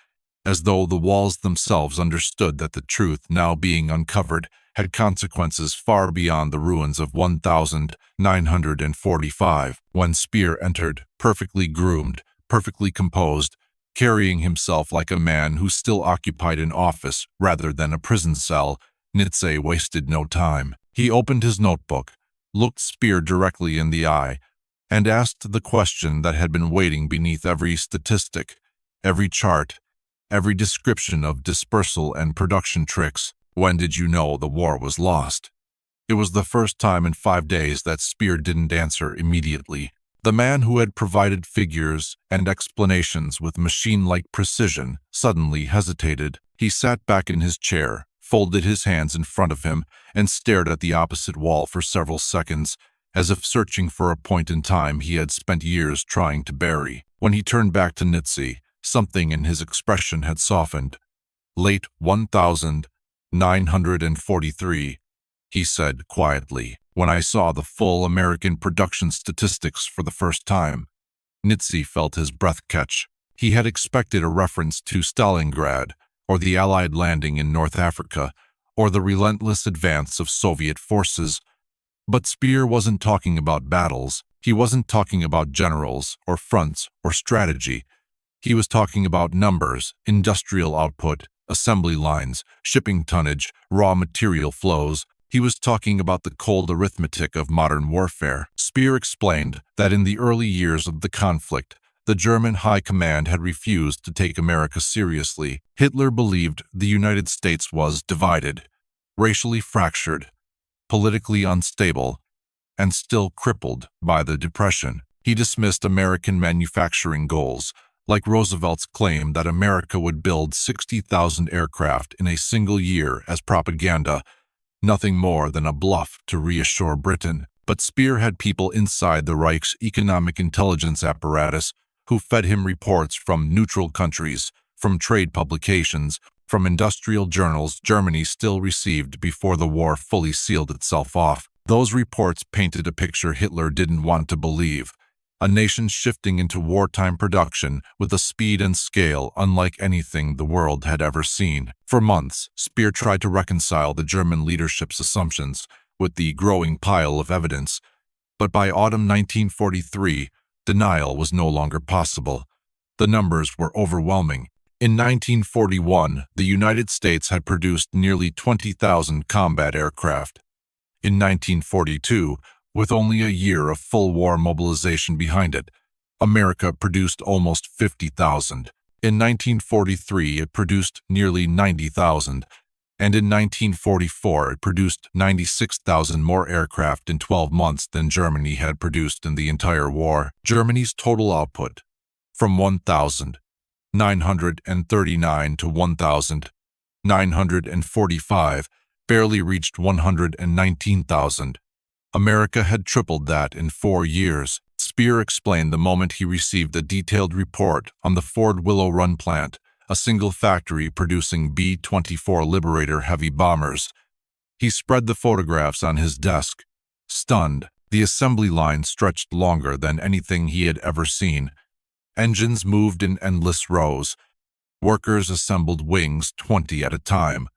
as though the walls themselves understood that the truth now being uncovered had consequences far beyond the ruins of 1945. When Speer entered, perfectly groomed, perfectly composed, carrying himself like a man who still occupied an office rather than a prison cell, Nitze wasted no time. He opened his notebook, looked Speer directly in the eye, and asked the question that had been waiting beneath every statistic, every chart, every description of dispersal and production tricks. When did you know the war was lost? It was the first time in 5 days that Speer didn't answer immediately. The man who had provided figures and explanations with machine-like precision suddenly hesitated. He sat back in his chair, folded his hands in front of him, and stared at the opposite wall for several seconds, as if searching for a point in time he had spent years trying to bury. When he turned back to Nitze, something in his expression had softened. Late 1943, he said quietly, when I saw the full American production statistics for the first time. Nitze felt his breath catch. He had expected a reference to Stalingrad, or the Allied landing in North Africa, or the relentless advance of Soviet forces. But Speer wasn't talking about battles. He wasn't talking about generals, or fronts, or strategy. He was talking about numbers, industrial output, assembly lines, shipping tonnage, raw material flows. He was talking about the cold arithmetic of modern warfare. Speer explained that in the early years of the conflict, the German High Command had refused to take America seriously. Hitler believed the United States was divided, racially fractured, politically unstable, and still crippled by the Depression. He dismissed American manufacturing goals, like Roosevelt's claim that America would build 60,000 aircraft in a single year, as propaganda, nothing more than a bluff to reassure Britain. But Speer had people inside the Reich's economic intelligence apparatus who fed him reports from neutral countries, from trade publications, from industrial journals Germany still received before the war fully sealed itself off. Those reports painted a picture Hitler didn't want to believe. A nation shifting into wartime production with a speed and scale unlike anything the world had ever seen. For months, Speer tried to reconcile the German leadership's assumptions with the growing pile of evidence. But by autumn 1943, denial was no longer possible. The numbers were overwhelming. In 1941, the United States had produced nearly 20,000 combat aircraft. In 1942, with only a year of full war mobilization behind it, America produced almost 50,000. In 1943, it produced nearly 90,000. And in 1944, it produced 96,000 more aircraft in 12 months than Germany had produced in the entire war. Germany's total output, from 1,939 to 1,945, barely reached 119,000. America had tripled that in 4 years. Speer explained the moment he received a detailed report on the Ford Willow Run plant, a single factory producing B-24 Liberator heavy bombers. He spread the photographs on his desk. Stunned, the assembly line stretched longer than anything he had ever seen. Engines moved in endless rows. Workers assembled wings 20 at a time.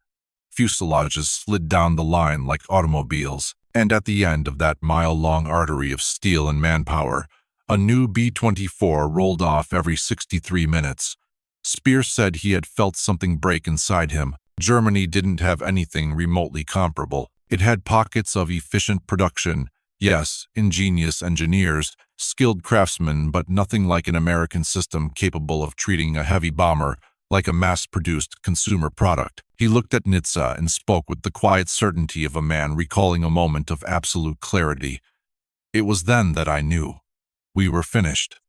Fuselages slid down the line like automobiles. And at the end of that mile-long artery of steel and manpower, a new B-24 rolled off every 63 minutes. Speer said he had felt something break inside him. Germany didn't have anything remotely comparable. It had pockets of efficient production, yes, ingenious engineers, skilled craftsmen, but nothing like an American system capable of treating a heavy bomber like a mass-produced consumer product. He looked at Nitze and spoke with the quiet certainty of a man recalling a moment of absolute clarity. It was then that I knew. We were finished.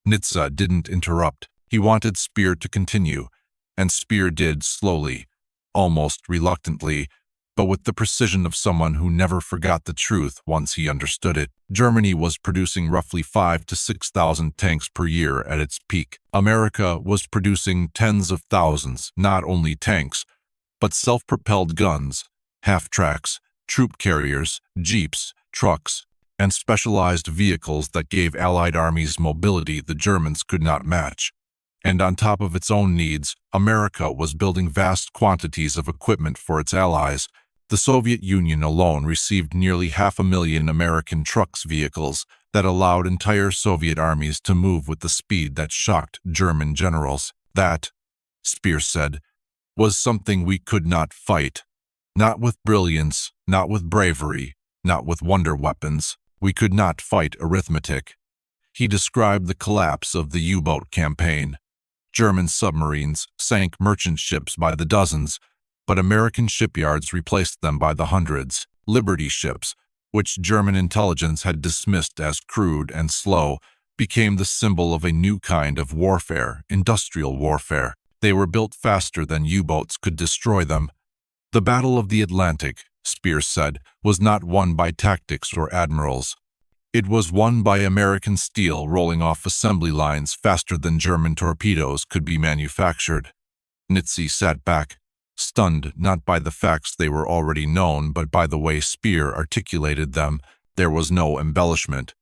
Nitze didn't interrupt. He wanted Speer to continue, and Speer did slowly, almost reluctantly, but with the precision of someone who never forgot the truth once he understood it. Germany was producing roughly 5,000 to 6,000 tanks per year at its peak. America was producing tens of thousands, not only tanks, but self-propelled guns, half-tracks, troop carriers, jeeps, trucks, and specialized vehicles that gave Allied armies mobility the Germans could not match. And on top of its own needs, America was building vast quantities of equipment for its allies. The Soviet Union alone received nearly 500,000 American trucks vehicles that allowed entire Soviet armies to move with the speed that shocked German generals. That, Speer said, was something we could not fight. Not with brilliance, not with bravery, not with wonder weapons. We could not fight arithmetic. He described the collapse of the U-boat campaign. German submarines sank merchant ships by the dozens, but American shipyards replaced them by the hundreds. Liberty ships, which German intelligence had dismissed as crude and slow, became the symbol of a new kind of warfare, industrial warfare. They were built faster than U-boats could destroy them. The Battle of the Atlantic, Speer said, was not won by tactics or admirals. It was won by American steel rolling off assembly lines faster than German torpedoes could be manufactured. Nitze sat back, stunned not by the facts they were already known, but by the way Speer articulated them. There was no embellishment,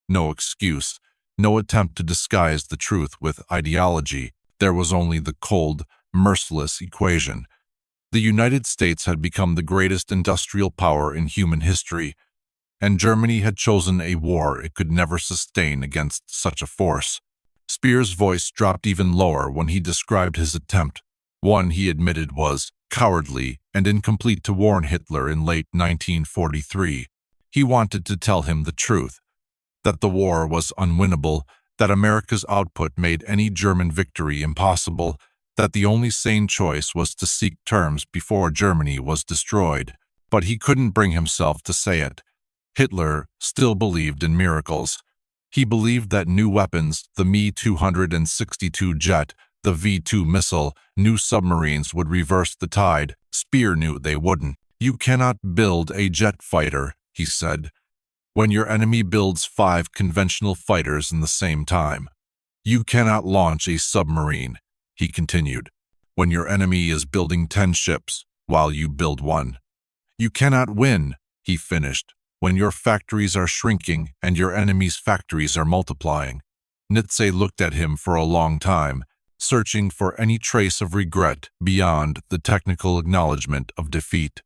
no excuse, no attempt to disguise the truth with ideology. There was only the cold, merciless equation. The United States had become the greatest industrial power in human history, and Germany had chosen a war it could never sustain against such a force. Speer's voice dropped even lower when he described his attempt. One he admitted was cowardly and incomplete to warn Hitler in late 1943. He wanted to tell him the truth, that the war was unwinnable, that America's output made any German victory impossible, that the only sane choice was to seek terms before Germany was destroyed. But he couldn't bring himself to say it. Hitler still believed in miracles. He believed that new weapons, the Me-262 jet, the V-2 missile, new submarines would reverse the tide. Speer knew they wouldn't. You cannot build a jet fighter, he said, when your enemy builds 5 conventional fighters in the same time. You cannot launch a submarine, he continued, when your enemy is building 10 ships while you build one. You cannot win, he finished, when your factories are shrinking and your enemy's factories are multiplying. Nitze looked at him for a long time, searching for any trace of regret beyond the technical acknowledgement of defeat.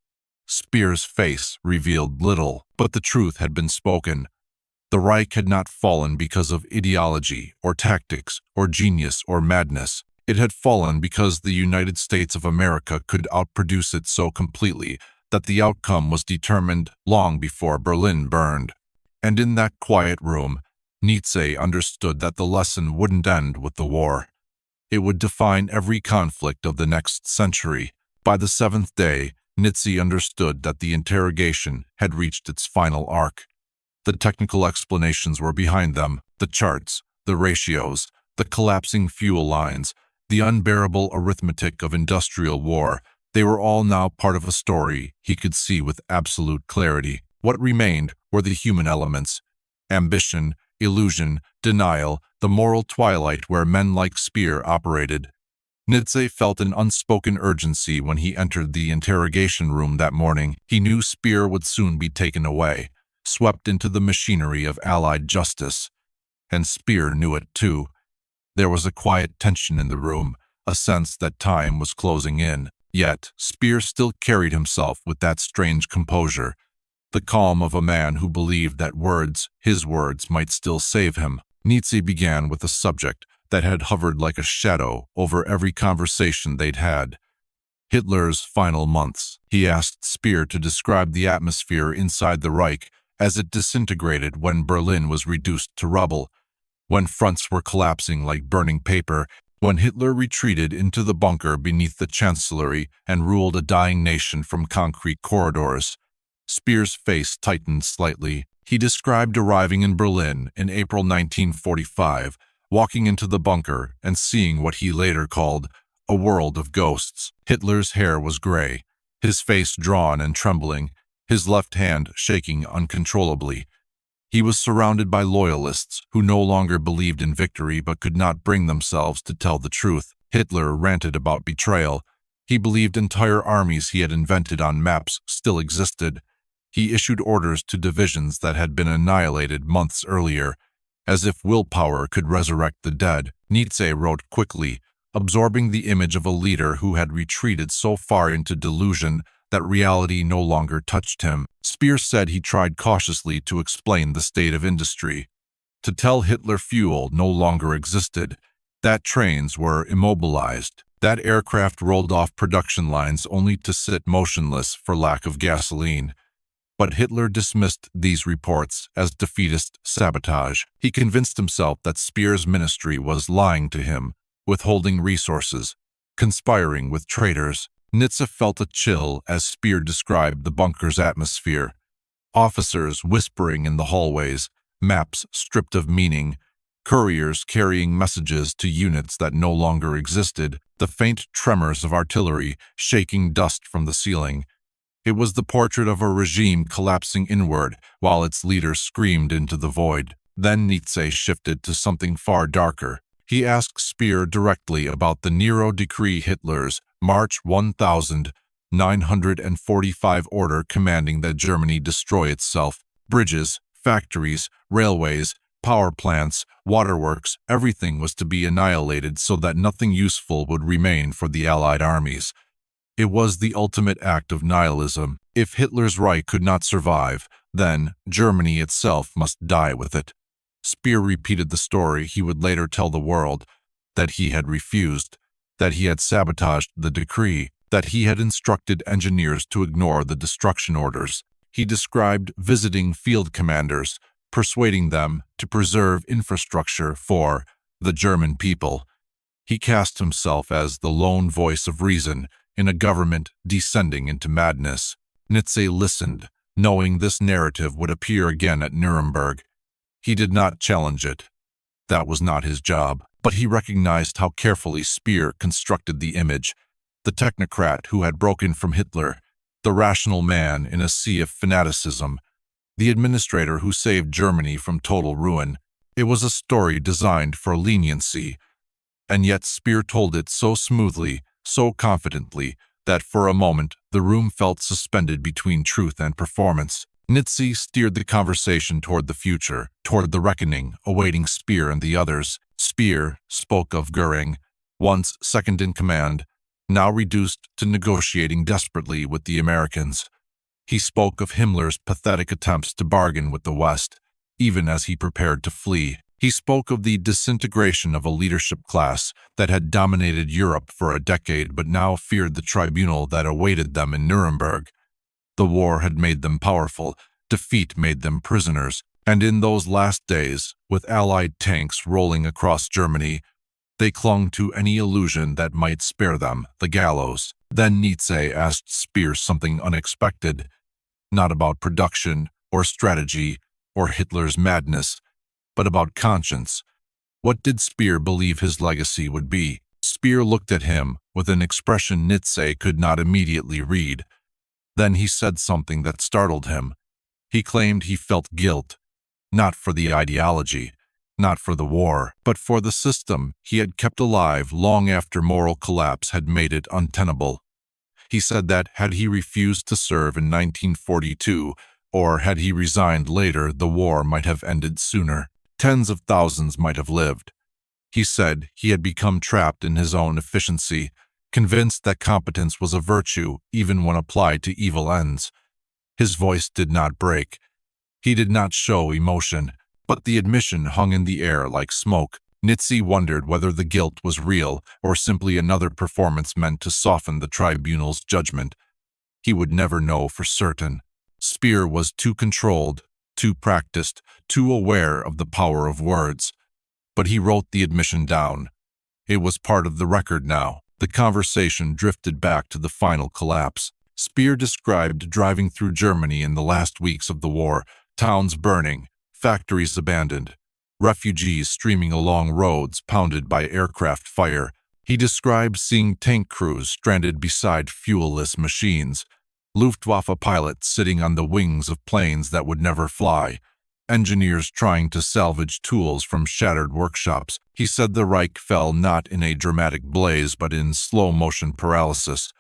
Speer's face revealed little, but the truth had been spoken. The Reich had not fallen because of ideology or tactics or genius or madness. It had fallen because the United States of America could outproduce it so completely that the outcome was determined long before Berlin burned. And in that quiet room, Nitze understood that the lesson wouldn't end with the war. It would define every conflict of the next century. By the seventh day, Nitze understood that the interrogation had reached its final arc. The technical explanations were behind them, the charts, the ratios, the collapsing fuel lines, the unbearable arithmetic of industrial war. They were all now part of a story he could see with absolute clarity. What remained were the human elements: ambition, illusion, denial, the moral twilight where men like Speer operated. Nitze felt an unspoken urgency when he entered the interrogation room that morning. He knew Speer would soon be taken away, swept into the machinery of Allied justice. And Speer knew it too. There was a quiet tension in the room, a sense that time was closing in. Yet, Speer still carried himself with that strange composure, the calm of a man who believed that his words, might still save him. Nitze began with a subject that had hovered like a shadow over every conversation they'd had. Hitler's final months. He asked Speer to describe the atmosphere inside the Reich as it disintegrated when Berlin was reduced to rubble, when fronts were collapsing like burning paper, when Hitler retreated into the bunker beneath the Chancellery and ruled a dying nation from concrete corridors. Speer's face tightened slightly. He described arriving in Berlin in April 1945, walking into the bunker and seeing what he later called a world of ghosts. Hitler's hair was gray, his face drawn and trembling, his left hand shaking uncontrollably. He was surrounded by loyalists who no longer believed in victory but could not bring themselves to tell the truth. Hitler ranted about betrayal. He believed entire armies he had invented on maps still existed. He issued orders to divisions that had been annihilated months earlier, as if willpower could resurrect the dead. Nitze wrote quickly, absorbing the image of a leader who had retreated so far into delusion that reality no longer touched him. Speer said he tried cautiously to explain the state of industry, to tell Hitler fuel no longer existed, that trains were immobilized, that aircraft rolled off production lines only to sit motionless for lack of gasoline. But Hitler dismissed these reports as defeatist sabotage. He convinced himself that Speer's ministry was lying to him, withholding resources, conspiring with traitors. Nitze felt a chill as Speer described the bunker's atmosphere. Officers whispering in the hallways, maps stripped of meaning, couriers carrying messages to units that no longer existed, the faint tremors of artillery shaking dust from the ceiling. It was the portrait of a regime collapsing inward while its leader screamed into the void. Then Nitze shifted to something far darker. He asked Speer directly about the Nero decree, Hitler's March 1945 order commanding that Germany destroy itself. Bridges, factories, railways, power plants, waterworks, everything was to be annihilated so that nothing useful would remain for the Allied armies. It was the ultimate act of nihilism. If Hitler's Reich could not survive, then Germany itself must die with it. Speer repeated the story he would later tell the world, that he had refused, that he had sabotaged the decree, that he had instructed engineers to ignore the destruction orders. He described visiting field commanders, persuading them to preserve infrastructure for the German people. He cast himself as the lone voice of reason in a government descending into madness. Nitze listened, knowing this narrative would appear again at Nuremberg. He did not challenge it. That was not his job, but he recognized how carefully Speer constructed the image, the technocrat who had broken from Hitler, the rational man in a sea of fanaticism, the administrator who saved Germany from total ruin. It was a story designed for leniency, and yet Speer told it so smoothly, so confidently that for a moment the room felt suspended between truth and performance. Nitze steered the conversation toward the future, toward the reckoning awaiting Speer and the others. Speer spoke of Goering, once second in command, now reduced to negotiating desperately with the Americans. He spoke of Himmler's pathetic attempts to bargain with the West, even as he prepared to flee. He spoke of the disintegration of a leadership class that had dominated Europe for a decade but now feared the tribunal that awaited them in Nuremberg. The war had made them powerful, defeat made them prisoners, and in those last days, with Allied tanks rolling across Germany, they clung to any illusion that might spare them the gallows. Then Nitze asked Speer something unexpected, not about production or strategy or Hitler's madness, but about conscience. What did Speer believe his legacy would be? Speer looked at him with an expression Nitze could not immediately read. Then he said something that startled him. He claimed he felt guilt, not for the ideology, not for the war, but for the system he had kept alive long after moral collapse had made it untenable. He said that had he refused to serve in 1942, or had he resigned later, the war might have ended sooner. Tens of thousands might have lived. He said he had become trapped in his own efficiency, convinced that competence was a virtue even when applied to evil ends. His voice did not break. He did not show emotion, but the admission hung in the air like smoke. Nitze wondered whether the guilt was real or simply another performance meant to soften the tribunal's judgment. He would never know for certain. Speer was too controlled, too practiced, too aware of the power of words. But he wrote the admission down. It was part of the record now. The conversation drifted back to the final collapse. Speer described driving through Germany in the last weeks of the war, towns burning, factories abandoned, refugees streaming along roads pounded by aircraft fire. He described seeing tank crews stranded beside fuel-less machines, Luftwaffe pilots sitting on the wings of planes that would never fly, engineers trying to salvage tools from shattered workshops. He said the Reich fell not in a dramatic blaze but in slow-motion paralysis.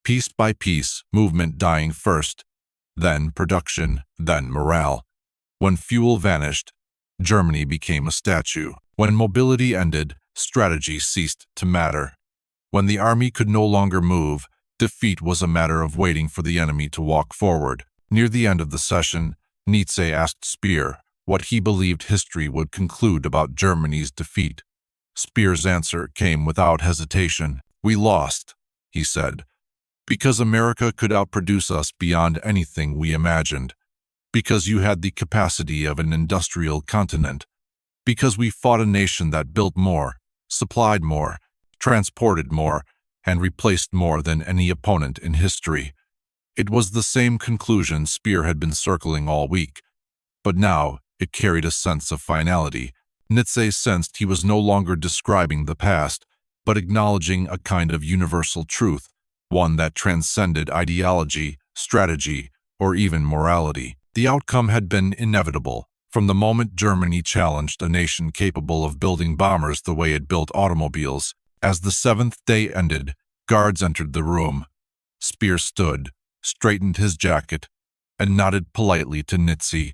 Piece by piece, movement dying first, then production, then morale. When fuel vanished, Germany became a statue. When mobility ended, strategy ceased to matter. When the army could no longer move, defeat was a matter of waiting for the enemy to walk forward. Near the end of the session, Nitze asked Speer what he believed history would conclude about Germany's defeat. Speer's answer came without hesitation. "We lost," he said, "because America could outproduce us beyond anything we imagined, because you had the capacity of an industrial continent, because we fought a nation that built more, supplied more, transported more, and replaced more than any opponent in history." It was the same conclusion Speer had been circling all week, but now it carried a sense of finality. Nitze sensed he was no longer describing the past, but acknowledging a kind of universal truth, one that transcended ideology, strategy, or even morality. The outcome had been inevitable. From the moment Germany challenged a nation capable of building bombers the way it built automobiles, as the seventh day ended, guards entered the room. Speer stood, straightened his jacket, and nodded politely to Nitze,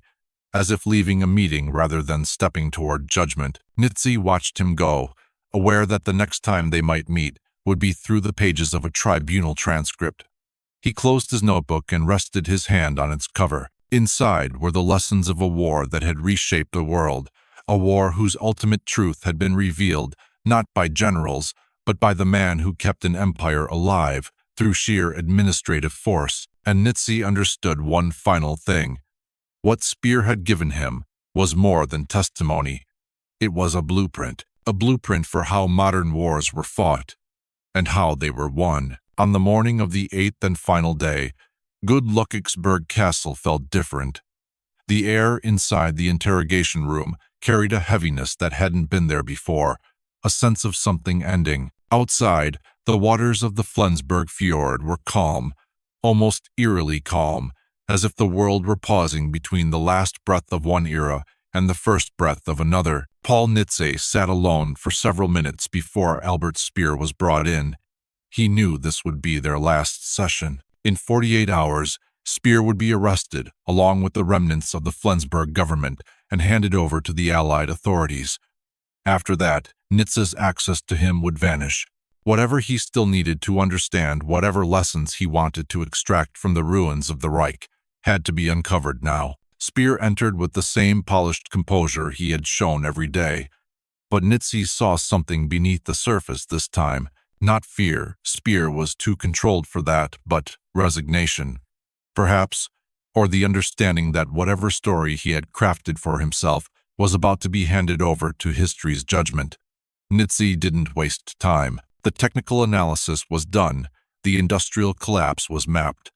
as if leaving a meeting rather than stepping toward judgment. Nitze watched him go, aware that the next time they might meet would be through the pages of a tribunal transcript. He closed his notebook and rested his hand on its cover. Inside were the lessons of a war that had reshaped the world, a war whose ultimate truth had been revealed not by generals, but by the man who kept an empire alive through sheer administrative force. And Nitze understood one final thing. What Speer had given him was more than testimony. It was a blueprint for how modern wars were fought and how they were won. On the morning of the eighth and final day, Glücksburg Castle felt different. The air inside the interrogation room carried a heaviness that hadn't been there before, a sense of something ending. Outside, the waters of the Flensburg fjord were calm, almost eerily calm, as if the world were pausing between the last breath of one era and the first breath of another. Paul Nitze sat alone for several minutes before Albert Speer was brought in. He knew this would be their last session. In 48 hours, Speer would be arrested, along with the remnants of the Flensburg government, and handed over to the Allied authorities. After that, Nitze's access to him would vanish. Whatever he still needed to understand, whatever lessons he wanted to extract from the ruins of the Reich, had to be uncovered now. Speer entered with the same polished composure he had shown every day. But Nitze saw something beneath the surface this time. Not fear, Speer was too controlled for that, but resignation. Perhaps, or the understanding that whatever story he had crafted for himself was about to be handed over to history's judgment. Nitze didn't waste time. The technical analysis was done. The industrial collapse was mapped.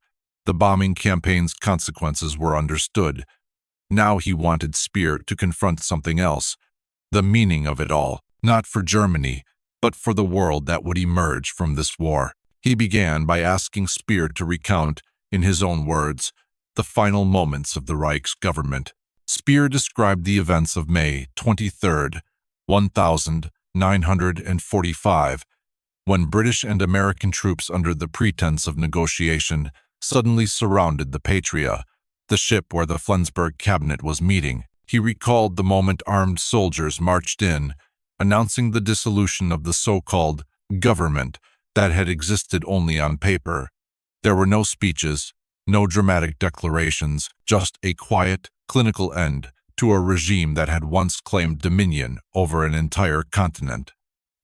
The bombing campaign's consequences were understood. Now he wanted Speer to confront something else. The meaning of it all, not for Germany, but for the world that would emerge from this war. He began by asking Speer to recount, in his own words, the final moments of the Reich's government. Speer described the events of May 23rd, 1945, when British and American troops, under the pretense of negotiation, suddenly surrounded the Patria, the ship where the Flensburg cabinet was meeting. He recalled the moment armed soldiers marched in, announcing the dissolution of the so-called government that had existed only on paper. There were no speeches, no dramatic declarations, just a quiet, clinical end to a regime that had once claimed dominion over an entire continent.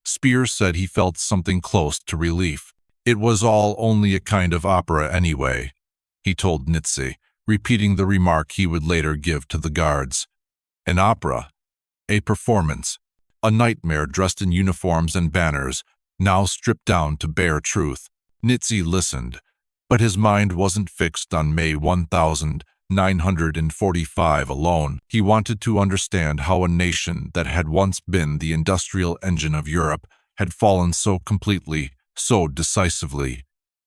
Speer said he felt something close to relief. It was all only a kind of opera anyway, he told Nitze, repeating the remark he would later give to the guards. An opera, a performance, a nightmare dressed in uniforms and banners, now stripped down to bare truth. Nitze listened, but his mind wasn't fixed on May 1945 alone. He wanted to understand how a nation that had once been the industrial engine of Europe had fallen so completely, so decisively.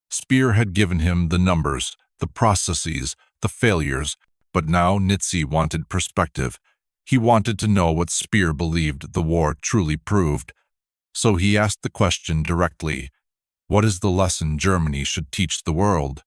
Speer had given him the numbers, the processes, the failures, but now Nitze wanted perspective. He wanted to know what Speer believed the war truly proved. So he asked the question directly, what is the lesson Germany should teach the world?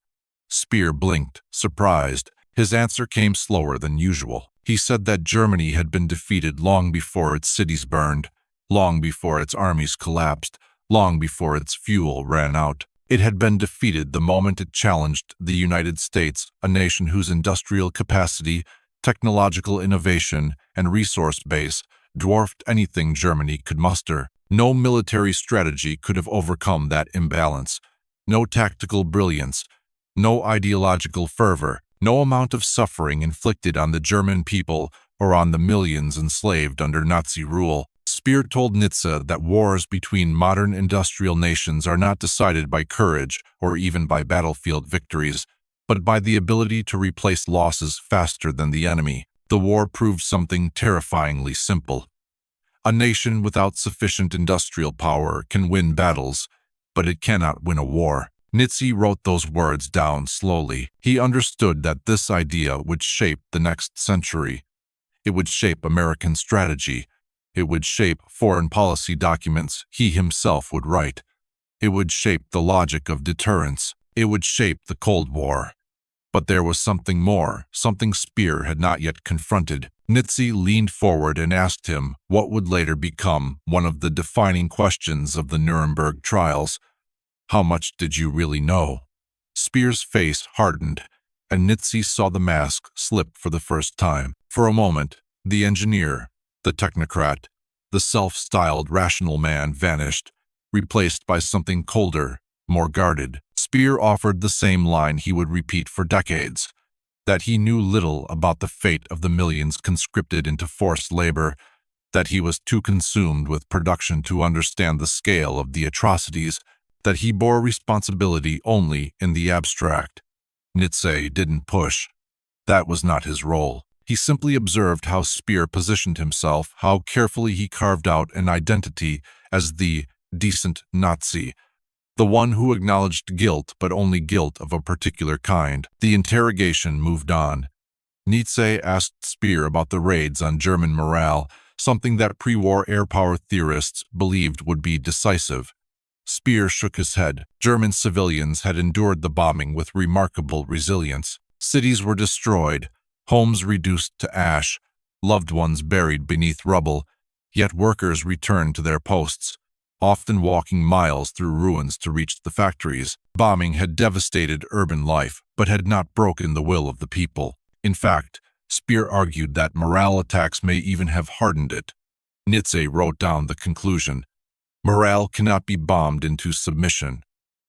Speer blinked, surprised. His answer came slower than usual. He said that Germany had been defeated long before its cities burned, long before its armies collapsed, long before its fuel ran out. It had been defeated the moment it challenged the United States, a nation whose industrial capacity, technological innovation, and resource base dwarfed anything Germany could muster. No military strategy could have overcome that imbalance. No tactical brilliance, no ideological fervor, no amount of suffering inflicted on the German people or on the millions enslaved under Nazi rule. Speer told Nitze that wars between modern industrial nations are not decided by courage or even by battlefield victories, but by the ability to replace losses faster than the enemy. The war proved something terrifyingly simple. A nation without sufficient industrial power can win battles, but it cannot win a war. Nitze wrote those words down slowly. He understood that this idea would shape the next century. It would shape American strategy. It would shape foreign policy documents he himself would write. It would shape the logic of deterrence. It would shape the Cold War. But there was something more, something Speer had not yet confronted. Nitze leaned forward and asked him what would later become one of the defining questions of the Nuremberg trials. How much did you really know? Speer's face hardened, and Nitze saw the mask slip for the first time. For a moment, the engineer, the technocrat, the self-styled rational man vanished, replaced by something colder, more guarded. Speer offered the same line he would repeat for decades, that he knew little about the fate of the millions conscripted into forced labor, that he was too consumed with production to understand the scale of the atrocities, that he bore responsibility only in the abstract. Nitze didn't push. That was not his role. He simply observed how Speer positioned himself, how carefully he carved out an identity as the decent Nazi, the one who acknowledged guilt, but only guilt of a particular kind. The interrogation moved on. Nitze asked Speer about the raids on German morale, something that pre-war air power theorists believed would be decisive. Speer shook his head. German civilians had endured the bombing with remarkable resilience. Cities were destroyed, homes reduced to ash, loved ones buried beneath rubble, yet workers returned to their posts, often walking miles through ruins to reach the factories. Bombing had devastated urban life, but had not broken the will of the people. In fact, Speer argued that morale attacks may even have hardened it. Nitze wrote down the conclusion. Morale cannot be bombed into submission.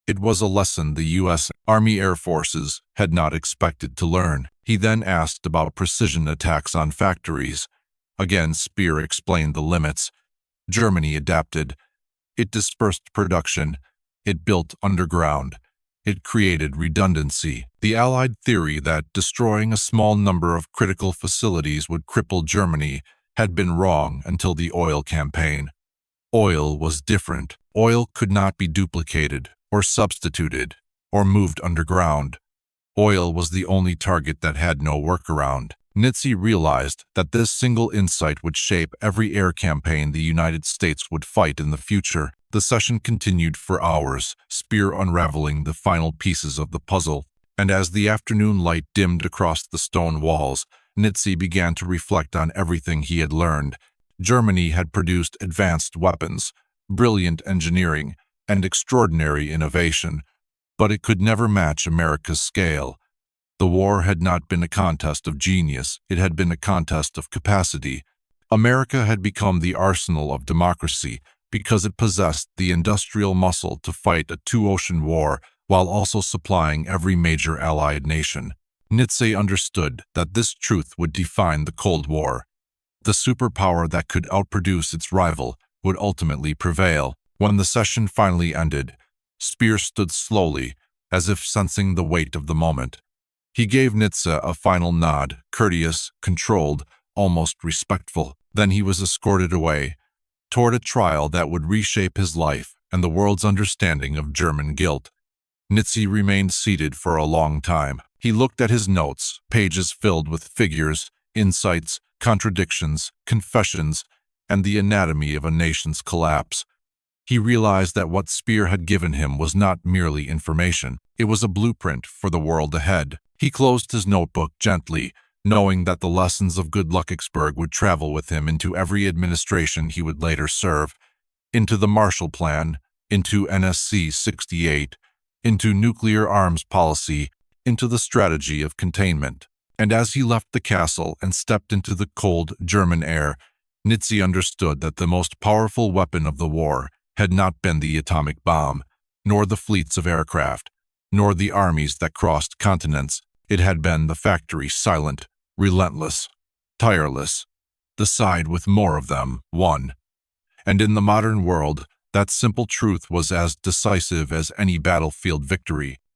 It was a lesson the U.S. Army Air Forces had not expected to learn. He then asked about precision attacks on factories. Again, Speer explained the limits. Germany adapted. It dispersed production. It built underground. It created redundancy. The Allied theory that destroying a small number of critical facilities would cripple Germany had been wrong until the oil campaign. Oil was different. Oil could not be duplicated, or substituted, or moved underground. Oil was the only target that had no workaround. Nitze realized that this single insight would shape every air campaign the United States would fight in the future. The session continued for hours, Speer unraveling the final pieces of the puzzle, and as the afternoon light dimmed across the stone walls, Nitze began to reflect on everything he had learned. Germany had produced advanced weapons, brilliant engineering, and extraordinary innovation, but it could never match America's scale. The war had not been a contest of genius, it had been a contest of capacity. America had become the arsenal of democracy because it possessed the industrial muscle to fight a two-ocean war while also supplying every major Allied nation. Nitze understood that this truth would define the Cold War. The superpower that could outproduce its rival would ultimately prevail. When the session finally ended, Speer stood slowly, as if sensing the weight of the moment. He gave Nitze a final nod, courteous, controlled, almost respectful. Then he was escorted away, toward a trial that would reshape his life and the world's understanding of German guilt. Nitze remained seated for a long time. He looked at his notes, pages filled with figures, insights, contradictions, confessions, and the anatomy of a nation's collapse. He realized that what Speer had given him was not merely information. It was a blueprint for the world ahead. He closed his notebook gently, knowing that the lessons of Glücksburg would travel with him into every administration he would later serve, into the Marshall Plan, into NSC 68, into nuclear arms policy, into the strategy of containment. And as he left the castle and stepped into the cold German air, Nitze understood that the most powerful weapon of the war had not been the atomic bomb, nor the fleets of aircraft, nor the armies that crossed continents. It had been the factory, silent, relentless, tireless, the side with more of them, won. And in the modern world, that simple truth was as decisive as any battlefield victory.